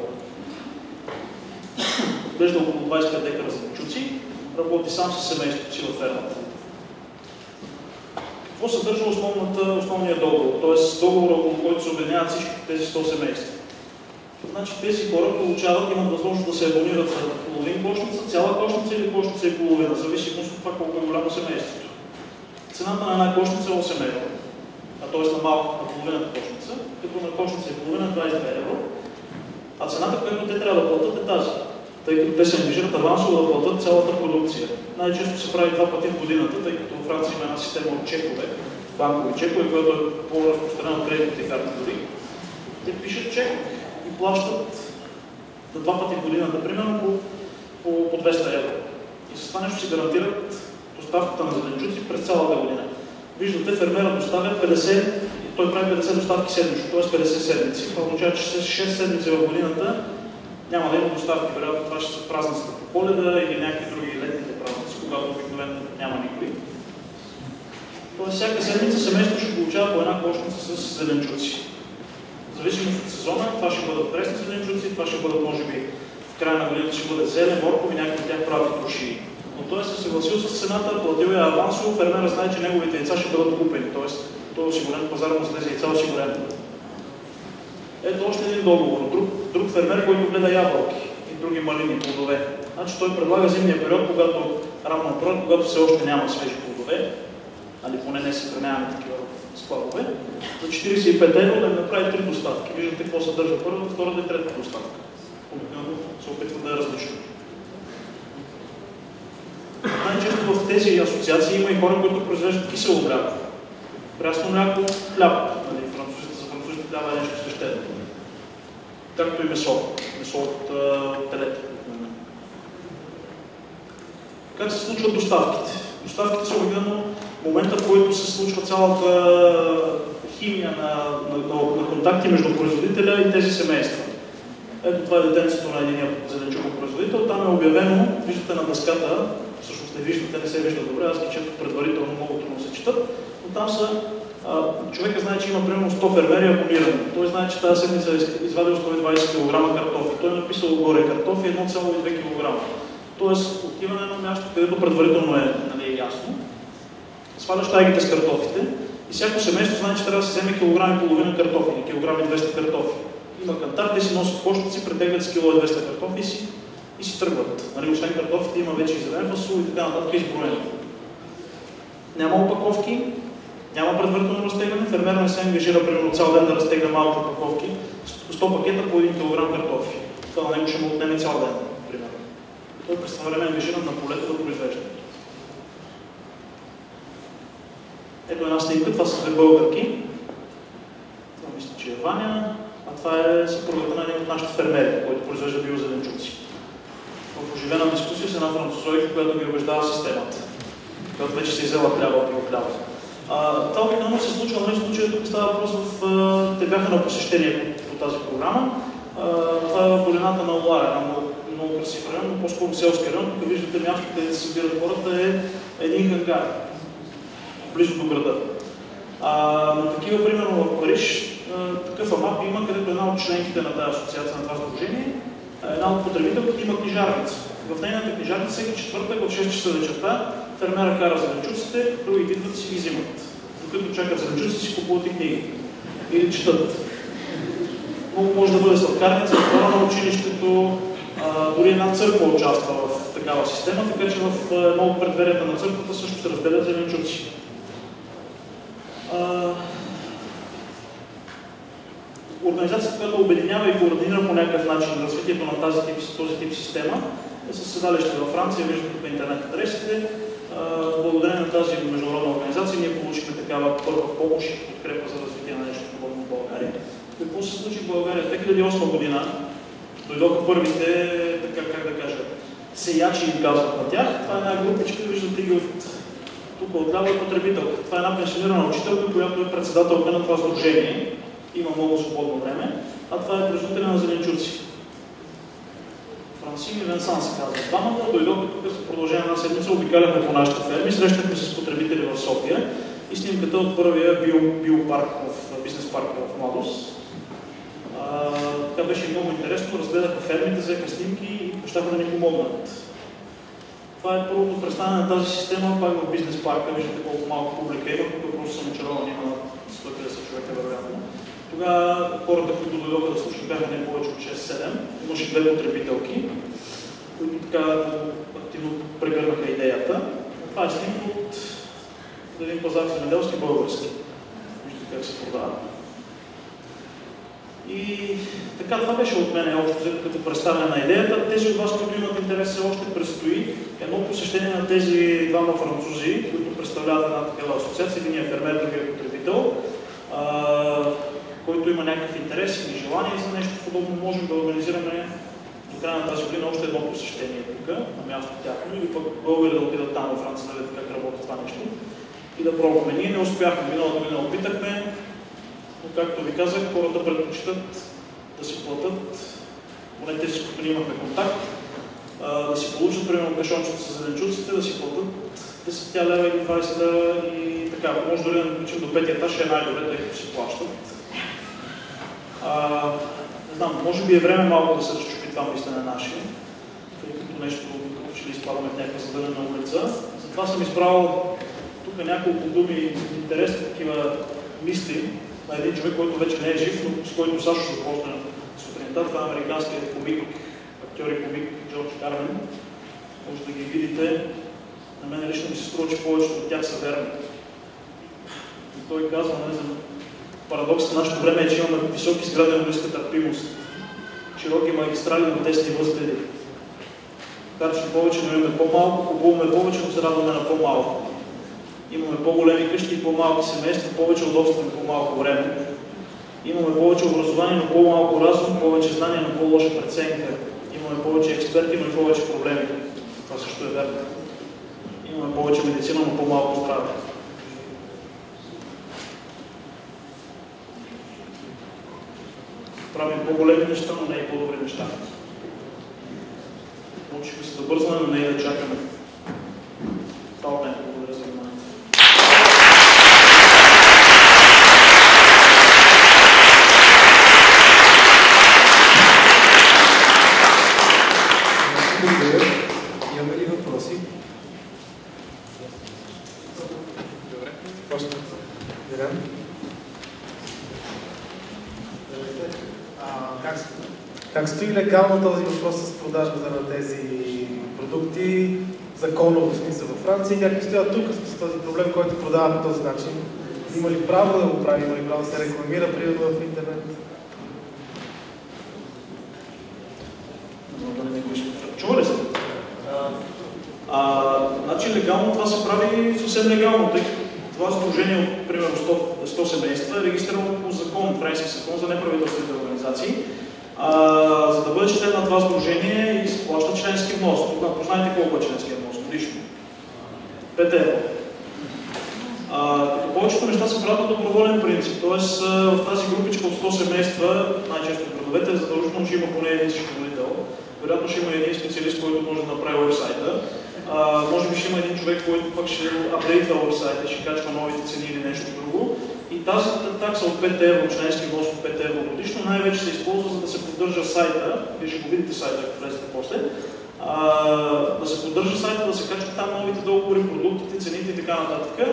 Отглежда около 25 декара зеленчуци, работи сам със семейството си във фермата. Какво съдържа основния договор? Т.е. договора, около който се обединяват всички тези 100 семейства. Значи тези хора имат възможност да се абонират за половин кошница, цяла кошница или кошница и половина, в зависимост от това колко е голямо семейството. Цената на една кошница е 8 евро, т.е. на малко, на половината кошница, като на кошница и половина 22 евро. А цената, която те трябва да платят е тази, тъй като те се ангажират авансово да платят цялата продукция. Най-често се прави 2 пъти в годината, тъй като в Франция има една система от чекове, банкови чекове, която е по-разпространена от кредитните карти дори. Те пишат чек и плащат на 2 пъти в годината, примерно по 200 евро. И с това нещо си гарантират доставката на зеленчуци през цялата година. Виждате, фермера доставя 50, той прави 50 доставки седмично, т.е. 50 седмици. Това означава, че 6 седмици в годината няма да има доставки. Вероятно това ще са празниците по Коледа или някакви други летните празници, когато обикновено няма никой. Тоест всяка седмица семейството ще получава по една кошница с зеленчуци. В зависимост от сезона, това ще бъдат пресни зеленчуци, това ще бъдат, може би, в края на годината ще бъде зелен, моркови, някакви от тях правят трошии. Но той се съгласил с цената, платил я авансово, фермера знае, че неговите яйца ще бъдат купени. Тоест, той е осигурен, пазара му слезе яйца осигурен. Ето още един договор. Друг фермер, който гледа ябълки и други малини, плодове. Значи той предлага зимния период, когато равно пролет, когато все още няма свежи плодове, али поне не съхраняваме такива в складове, за 45 евро да направи 3 доставки. Виждате какво съдържа първата, втората и третата доставка. Обикновено се опитва да е различно. Най-често в тези асоциации има и хора, които произвеждат кисело мляко. Прясно мляко, хляб. За французите хляба е нещо свещено. Както и месо. Месо от телета. Как се случват доставките? Доставките са обикновено момента, в който се случва цялата химия на контакти между производителя и тези семейства. Ето това е детенцето на единия зеленчуков производител. Там е обявено, виждате на дъската, всъщност не виждате, не се вижда добре, аз ги чета предварително, много трудно се четат, но там са, човека знае, че има примерно 100 фермери абонирани. Той знае, че тази седмица е извадил 120 кг картофи. Той е написал горе картофи 1,2 кг. Тоест, отива на едно място, където предварително е ясно, сваля щайгите с картофите и всяко семейство знае, че трябва да се вземе килограм и половина картофи или килограм и 200 картофи. Има кантар, те си носят кошници, претеглят с кило и 200 картофи и си тръгват. Освен картофите има вече изявен фасул и така нататък изброено. Няма опаковки, няма предварително разтегляне, фермерът не се ангажира примерно цял ден да разтегля малки опаковки, 100 пакета по 1 кг картофи. Това на него ще му отнеме цял ден, примерно. Той през това време е ангажиран на полето да произвежда. Ето една снимка, това са две българки. Това мисля, че е Ваня, а това е съпругата на един от нашите фермери, който произвежда биозеленчуци. В оживена дискусия с една французойка, която ги убеждава системата, която вече се изела хляба от биохляба. Това обикновено се случва, но в случая тук става въпрос те бяха на посещение по тази програма. Това е в долината на Олара, много красив район, но по-скоро селски район. Тук виждате място, където се събират хората, е един хангар, близо до града. На такива, примерно в Париж, такъв амап има, където една от членките на тази асоциация, на това сдружение, една от потребителките има книжарница. В нейната книжарница всеки четвъртък в 6 часа вечерта фермера кара зеленчуците, другите идват и си ги взимат. Докато чакат зеленчуци, си купуват и книги. Или четат. Много може да бъде сладкарница, хора на училището, дори една църква участва в такава система, така че в едно от предверията на църквата също се разделят зеленчуци. Организацията, която обединява и координира по някакъв начин развитието на този тип система, е със седалище във Франция, виждате тук интернет адресите. Благодарение на тази международна организация ние получихме такава първа помощ и подкрепа за развитие на нещо подобно в България. Какво се случи в България? В 2008 година дойдоха първите, така как да кажа, сеячи им казват на тях. Това е една групичка, виждате ги тук отляво е потребителка. Това е една пенсионирана учителка, която е председателка на това сдружение. Има много свободно време, а това е производителя на зеленчуци. Франсин и Венсан се казва. Двамата дойдоха тук с продължение на една седмица, обикаляхме по нашите ферми, срещахме се с потребители в София и снимката от първия биопарк в бизнес парка в Младост. Така беше много интересно, разгледаха фермите, взеха снимки и щяха да ни помогнат. Това е първото представяне на тази система, пак в бизнес парка, виждате колко малко публика има, тук просто съм очарован, има 150 човека вероятно. Тогава хората, които дойдоха да слушат, бяха не повече от 6-7. Имаше две потребителки, които така активно прегърнаха идеята. Това е снимка от един пазар земеделски български. Виждате как се продава. И така, това беше от мен общо като представяне на идеята. Тези от вас, които имат интерес, все още предстои едно посещение на тези двама французи, които представляват една такава асоциация. Един е фермер, другия потребител, който има някакъв интерес или желание за нещо подобно, можем да организираме до края на тази година още едно посещение тук, на място тяхно, или пък българи да отидат там във Франция, да видят как работи това нещо и да пробваме. Ние не успяхме, миналата година опитахме, но както ви казах, хората предпочитат да си платят, поне тези, с които имахме контакт, да си получат, примерно, кашончето с зеленчуците, да си платят 10 лева или 20 лева и така. Може дори да наключим до 5 етаж, е най-добре, тъй като си плащат. Не знам, може би е време малко да се разчупи това мислене наше, тъй като нещо, че ли изпадаме в някаква задънена улица. Затова съм избрал тук няколко думи интересни такива мисли на един човек, който вече не е жив, но с който Сашо започна сутринта. Това е американският комик, актьор и комик Джордж Кармен. Може да ги видите. На мен лично ми се струва, че повечето от тях са верни. И той казва, парадоксът на нашето време е, че имаме високи сгради на близка търпимост, широки магистрали на тесни възгледи. Харчим повече, но имаме по-малко, купуваме повече, но се радваме на по-малко. Имаме по-големи къщи и по-малки семейства, повече удобства и по-малко време. Имаме повече образование, но по-малко разум, повече знания, но по-лоша преценка. Имаме повече експерти, но и повече проблеми. Това също е верно. Имаме повече медицина, но по-малко здраве. Правим по-големи неща, но не и по-добри неща. Научихме се да бързаме, но не и да чакаме. Това от мен. Благодаря за вниманието. Имаме ли въпроси? Добре. Как стои легално този въпрос с продажбата на тези продукти, законово в смисъл във Франция и някакви стоят тук с този проблем, който продава по този начин? Има ли право да го прави, има ли право да се рекламира примерно в интернет? Чува ли се? Значи легално това се прави съвсем легално, тъй като това сдружение от примерно 100 семейства е регистрирано по закон, френски закон за неправителствените организации. За да бъде член на това сдружение и се плаща членски внос. Тук знаете колко е членския внос годишно? 5 евро. Като повечето неща се правят на доброволен принцип, т.е. в тази групичка от 100 семейства, най-често в градовете, задължително ще има поне един счетоводител. Вероятно ще има един специалист, който може да направи уебсайта. Може би ще има един човек, който пък ще апдейтва уебсайта, ще качва новите цени или нещо друго. И тази такса от 5 евро, членски внос от 5 евро годишно, най-вече се използва, за да се поддържа сайта. Вие ще го видите сайта, ако влезете после. Да се поддържа сайта, да се качват там новите договори, продуктите, цените и така нататък.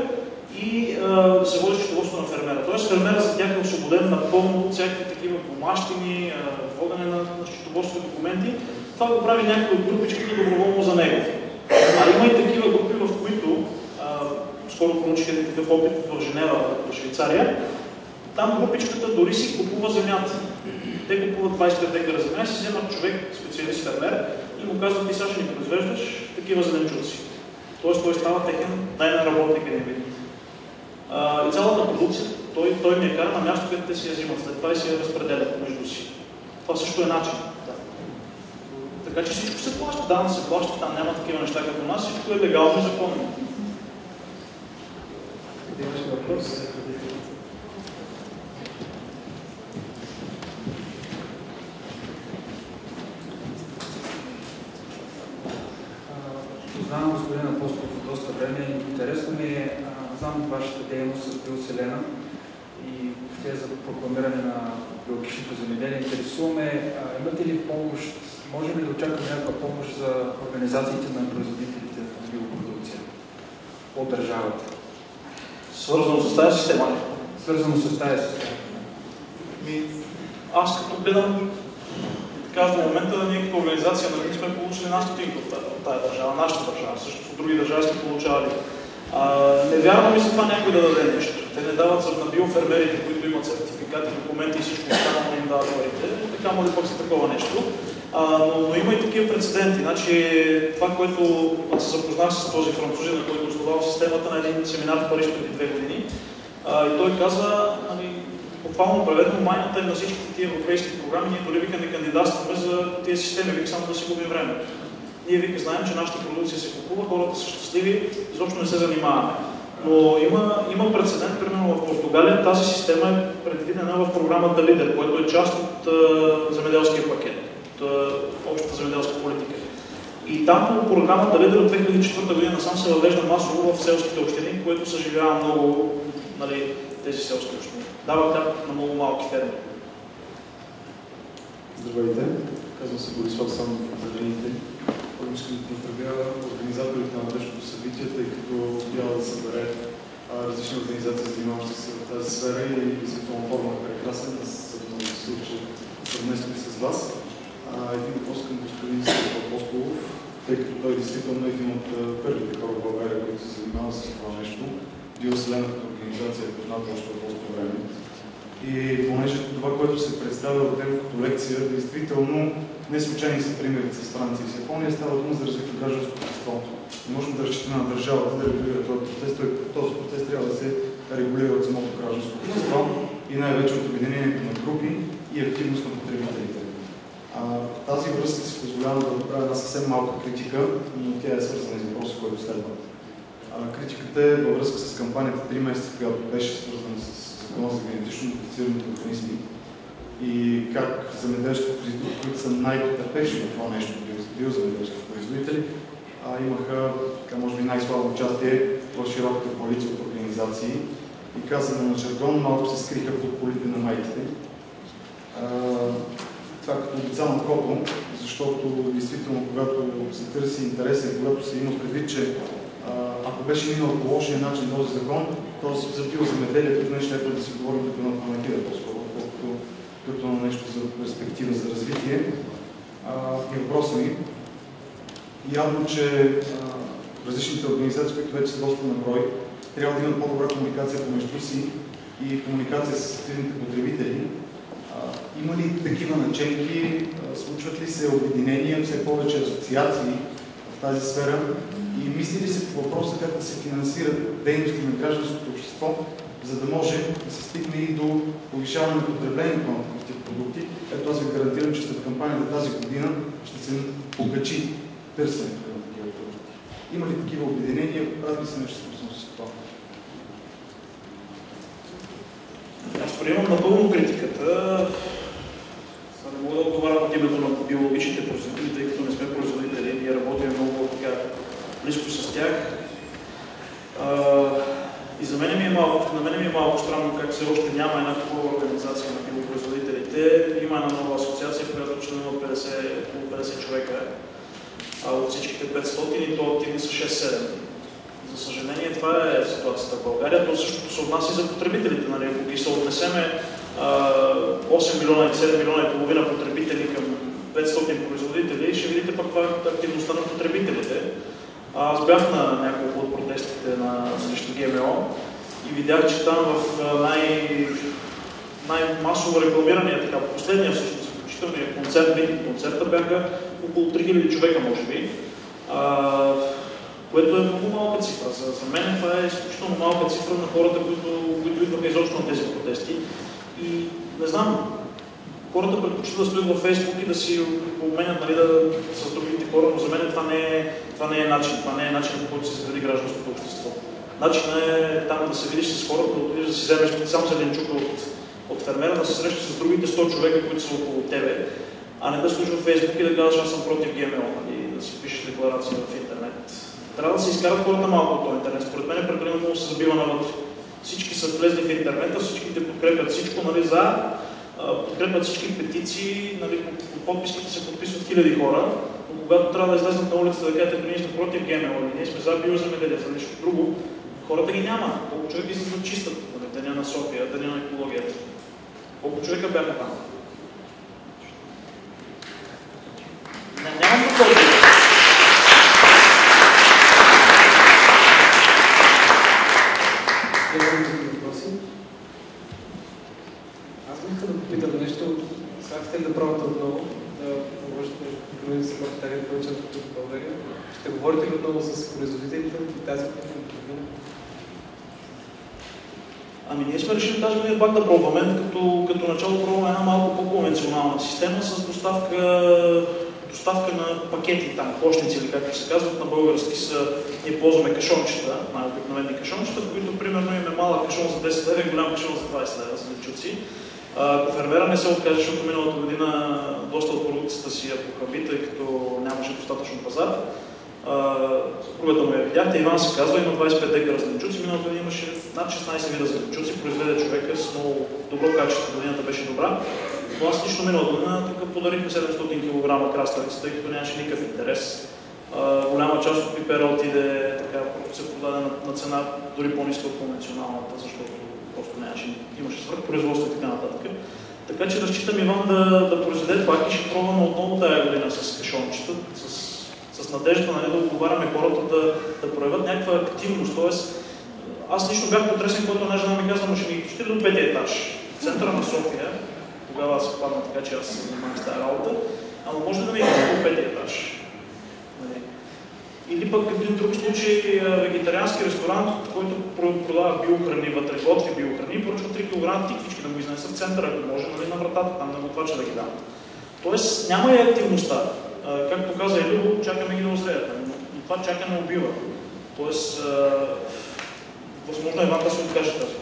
И да се води счетоводство на фермера. Тоест фермера за тях е освободен напълно от всякакви такива бумащини, водене на счетоводство и документи. Това го прави някой от групичките доброволно за него. Има и такива групи, в които скоро получих един такъв опит в Женева, в Швейцария. Там групичката дори си купува земята. Те купуват 25 декара земя и си вземат човек, специалист фермер, и му казват: ти сега ще ни произвеждаш такива зеленчуци. Тоест той става техен тайна работник, не видите. И цялата продукция, той ми я кара на място, където те си я взимат. След това и си я разпределят между си. Това също е начин. Да. Така че всичко се плаща, данък се плаща, там няма такива неща като нас, всичко е легално и законно. Имаш въпрос? Познавам господин Апостолов от доста време и интересно ми е, знам вашата дейност с биоселена и въобще за прокламиране на биологичното земеделие. Интересуваме, имате ли помощ, можем ли да очакваме някаква помощ за организациите на производителите на биопродукция от държавата? Свързано с тази система ли? Свързано с тази система. Аз като гледам, така в момента ние като организация не сме получили една стотинка от тази държава, нашата държава, също в други държави сме получавали. Не вярвам ли за това някой да даде нещо? Те не дават на биофермерите, които имат сертификати, документи и всичко останало, да им дават парите. Така може пък за такова нещо. Но има и такива прецеденти. Значи, това, което се запознах с този французин, на който основал системата на един семинар в Париж преди 2 години. И той каза, буквално преведено майната е на всичките тия европейски програми, ние дори вика не кандидатстваме за тези системи, вика само да си губим времето. Ние вика знаем, че нашата продукция се купува, хората са щастливи, изобщо не се занимаваме. Но има прецедент, примерно в Португалия, тази система е предвидена в програмата Лидер, което е част от земеделския пакет, от общата земеделска политика. И там по програмата Лидер от 2004 година насам се въвежда масово в селските общини, което съживява много тези селски общини. Дава хляб на много малки ферми. Здравейте, казвам се Борислав Самов от Градините. Първо искам да поздравя организаторите на днешното събитие, тъй като успява да събере различни организации, занимаващи се в тази сфера и действително форум е прекрасен. Аз съм много сигурен, че съвместно и с вас. Един въпрос към господин Апостолов, тъй като той действително е един от първите хора в България, които се занимава с това нещо. Биовселената организация е позната още от доста време. И понеже това, което се представя от него като лекция, действително не случайни са примерите с Франция и с Япония, става дума за развито гражданско общество. Не можем да разчитаме на държавата да регулира този процес. Този процес трябва да се регулира от самото гражданско общество и най-вече от обединението на групи и активност на потребителите. В тази връзка си позволявам да направя една съвсем малка критика, но тя е свързана с въпроса, който следва. Критиката е във връзка с кампанията 3 месеца, която беше свързана с Закона за генетично модифицираните организми и как земеделските производители, които са най-потърпевши на това нещо, биоземеделски производители, имаха, може би, най-слабо участие в широката коалиция от организации и казано на жаргон, малко се скриха под полите на майките. Това като лица на копо, защото действително, когато се търси интерес и когато се има предвид, че ако беше минал по лошия начин този закон, то за биоземеделието днес ще да си говорим като на паметира по-скоро, колкото като на нещо за перспектива за развитие. И въпросът ми, явно, че различните организации, които вече са доста на брой, трябва да имат по-добра комуникация помежду си и комуникация с активните потребители. Има ли такива наченки? Случват ли се обединения, все повече асоциации в тази сфера? И мисли ли се по въпроса как да се финансират дейности на гражданското общество, за да може да се стигне и до повишаване на потреблението на такъв тип продукти? Ето аз ви гарантирам, че след кампанията тази година ще се покачи търсенето на такива продукти. Има ли такива обединения? Прави ли се нещо свързано с това? Аз приемам напълно критиката. Не мога да отговарям от името на биологичните производители, тъй като не сме производители. Ние работим много така близко с тях. И за мен ми е малко странно как все още няма една такова организация на биопроизводителите. Има една нова асоциация, в която членуват около 50 човека. От всичките 500 и то активни са 6-7. За съжаление, това е ситуацията в България. То същото се отнася и за потребителите. Нали? Ако ги се отнесеме 8 милиона и 7 милиона и половина потребители към 500 производители, ще видите пък това активността на потребителите. Аз бях на няколко от протестите срещу ГМО и видях, че там в най-масово рекламирания, така, последния всъщност, включителния концерта бяха около 3000 човека, може би. Което е много малка цифра. За мен това е изключително малка цифра на хората, които идваха изобщо на тези протести. И не знам, хората предпочитат да стоят във Фейсбук и да си обменят, нали, с другите хора, но за мен това не е начин. Това не е начин, по който се изгради гражданското общество. Начинът е там да се видиш с хората, да отидеш да си вземеш сам зеленчука от фермера, да се срещаш с другите 100 човека, които са около тебе, а не да стоиш във Фейсбук и да казваш, аз съм против ГМО, нали, да си пишеш декларация в интернет. Трябва да се изкарат хората малко от този интернет. Според мен прекалено много се забива навътре. Всички са влезли в интернета, всичките подкрепят всичко, нали, подкрепят всички петиции, нали, по подписките се подписват хиляди хора, но когато трябва да излезнат на улицата да кажете, ние сме против ГМО, или ние сме за биоземеделие, за нещо друго, хората ги няма. Колко човека излизат да чистят, деня на София, деня на екологията. Колко човека бяха там? Нямам такова. Аз бих да попитам нещо. Сега искам да пробвате отново да повършите економите за България, повече в България. Ще говорите ли отново с производителите и тази година? Ами ние сме решили тази година пак да пробваме, като начало пробваме една малко по-конвенционална система с доставка на пакети, там, площници или както се казват на български ние ползваме кашончета, най-обикновени кашончета, които примерно имаме малък кашон за 10 лева и голям кашон за 20 лева за зеленчуци. Фермера не се откаже, защото миналата година доста от продукцията си я похаби, тъй като нямаше достатъчно пазар. Съпругата му я видяхте, Иван се казва, има 25 декара зеленчуци, миналата година имаше над 16 вида зеленчуци, произведе човека с много добро качество, годината беше добра. Но аз лично миналата година подарихме 700 кг краставици, тъй като нямаше никакъв интерес. Голяма част от пипера отиде, така, се продаде на цена дори по-ниска от конвенционалната, защото просто имаше свръхпроизводство и така нататък. Така че разчитам Иван да произведе пак и ще пробваме отново тая година с кашончета, с надежда, нали, да отговаряме хората да проявят някаква активност. Тоест, аз лично бях потресен, когато една жена ми каза, но ще ми качите до 5 етаж. В центъра на София, тогава аз падна така, че аз се занимавам с тази работа, ама може да ми качите до 5 етаж. Нали. Или пък един друг случай, вегетариански ресторант, който продава биохрани вътре, готви биохрани, поръчва 3 кг тиквички да го изнеса в центъра, ако може, нали, на вратата, там на готвача да ги дам. Тоест няма и активността. Както каза Илю, чакаме ги да озреят, но това чакане убива. Тоест, възможно е Иван да се откаже тази.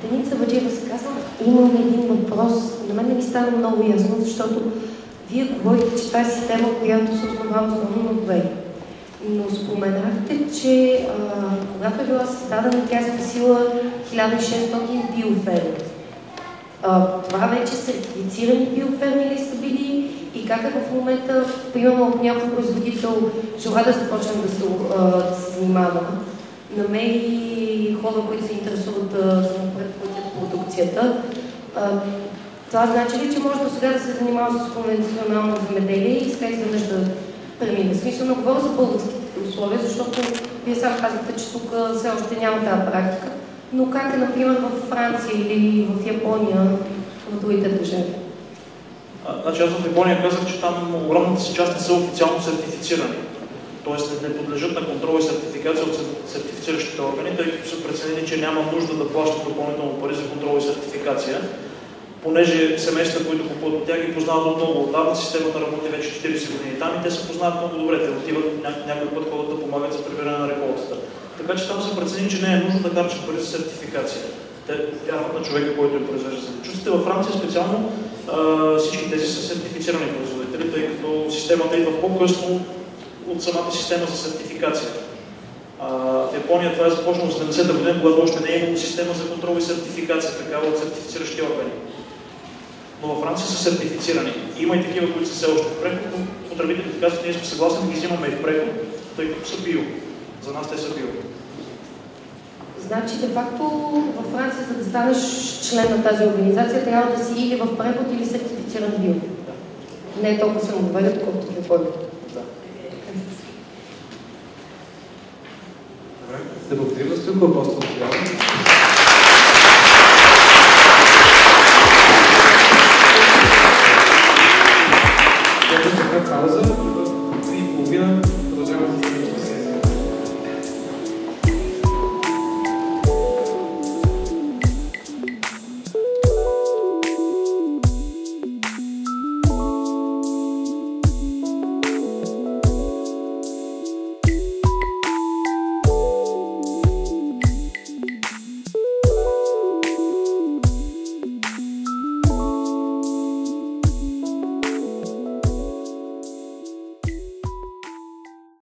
Деница Ваджиева се казва, имам един въпрос. На мен не ми стана много ясно, защото вие говорите, че това е система, която се основава основно на доверие. Но споменахте, че когато е била създадена, тя е спасила 1600 биоферми. Това вече сертифицирани биоферми ли са били и как е в момента, примерно, ако някой производител желая да започне да се занимава, намери хора, които се интересуват да предпочитат продукцията. Това значи ли, че може до сега да се занимава с конвенционално земеделие и след изведнъж да премине? Смисъл, но говоря за българските условия, защото вие сам казахте, че тук все още няма тази практика. Но как е, например, в Франция или в Япония, в другите държави? Значи аз в Япония казах, че там огромната си част не са официално сертифицирани. Тоест не подлежат на контрол и сертификация от сертифициращите органи, тъй като са преценили, че няма нужда да плащат допълнително пари за контрол и сертификация, понеже семейства, които купуват от тях, ги познават от много отдавна, системата работи вече 40 години там и те се познават много добре. Те отиват някой път ходят да помагат за прибиране на реколтата. Така че там са преценили, че не е нужно да харчат пари за сертификация. Те вярват на човека, който им произвежда зеленчуците. Във Франция специално всички тези са сертифицирани производители, тъй като системата идва по-късно от самата система за сертификация. В Япония това е започнало в 70-та година, когато още не е имало система за контрол и сертификация, такава от сертифициращи органи. Но във Франция са сертифицирани. Има и такива, които са все още в преход, но потребителите казват, ние сме съгласни да ги взимаме и в преход, тъй като са био. За нас те са био. Значи, де-факто във Франция, за да станеш член на тази организация, трябва да си или в преход, или сертифициран био. Да. Не е толкова самоуверен, колкото в Япония. Да благодарим за това, апостол.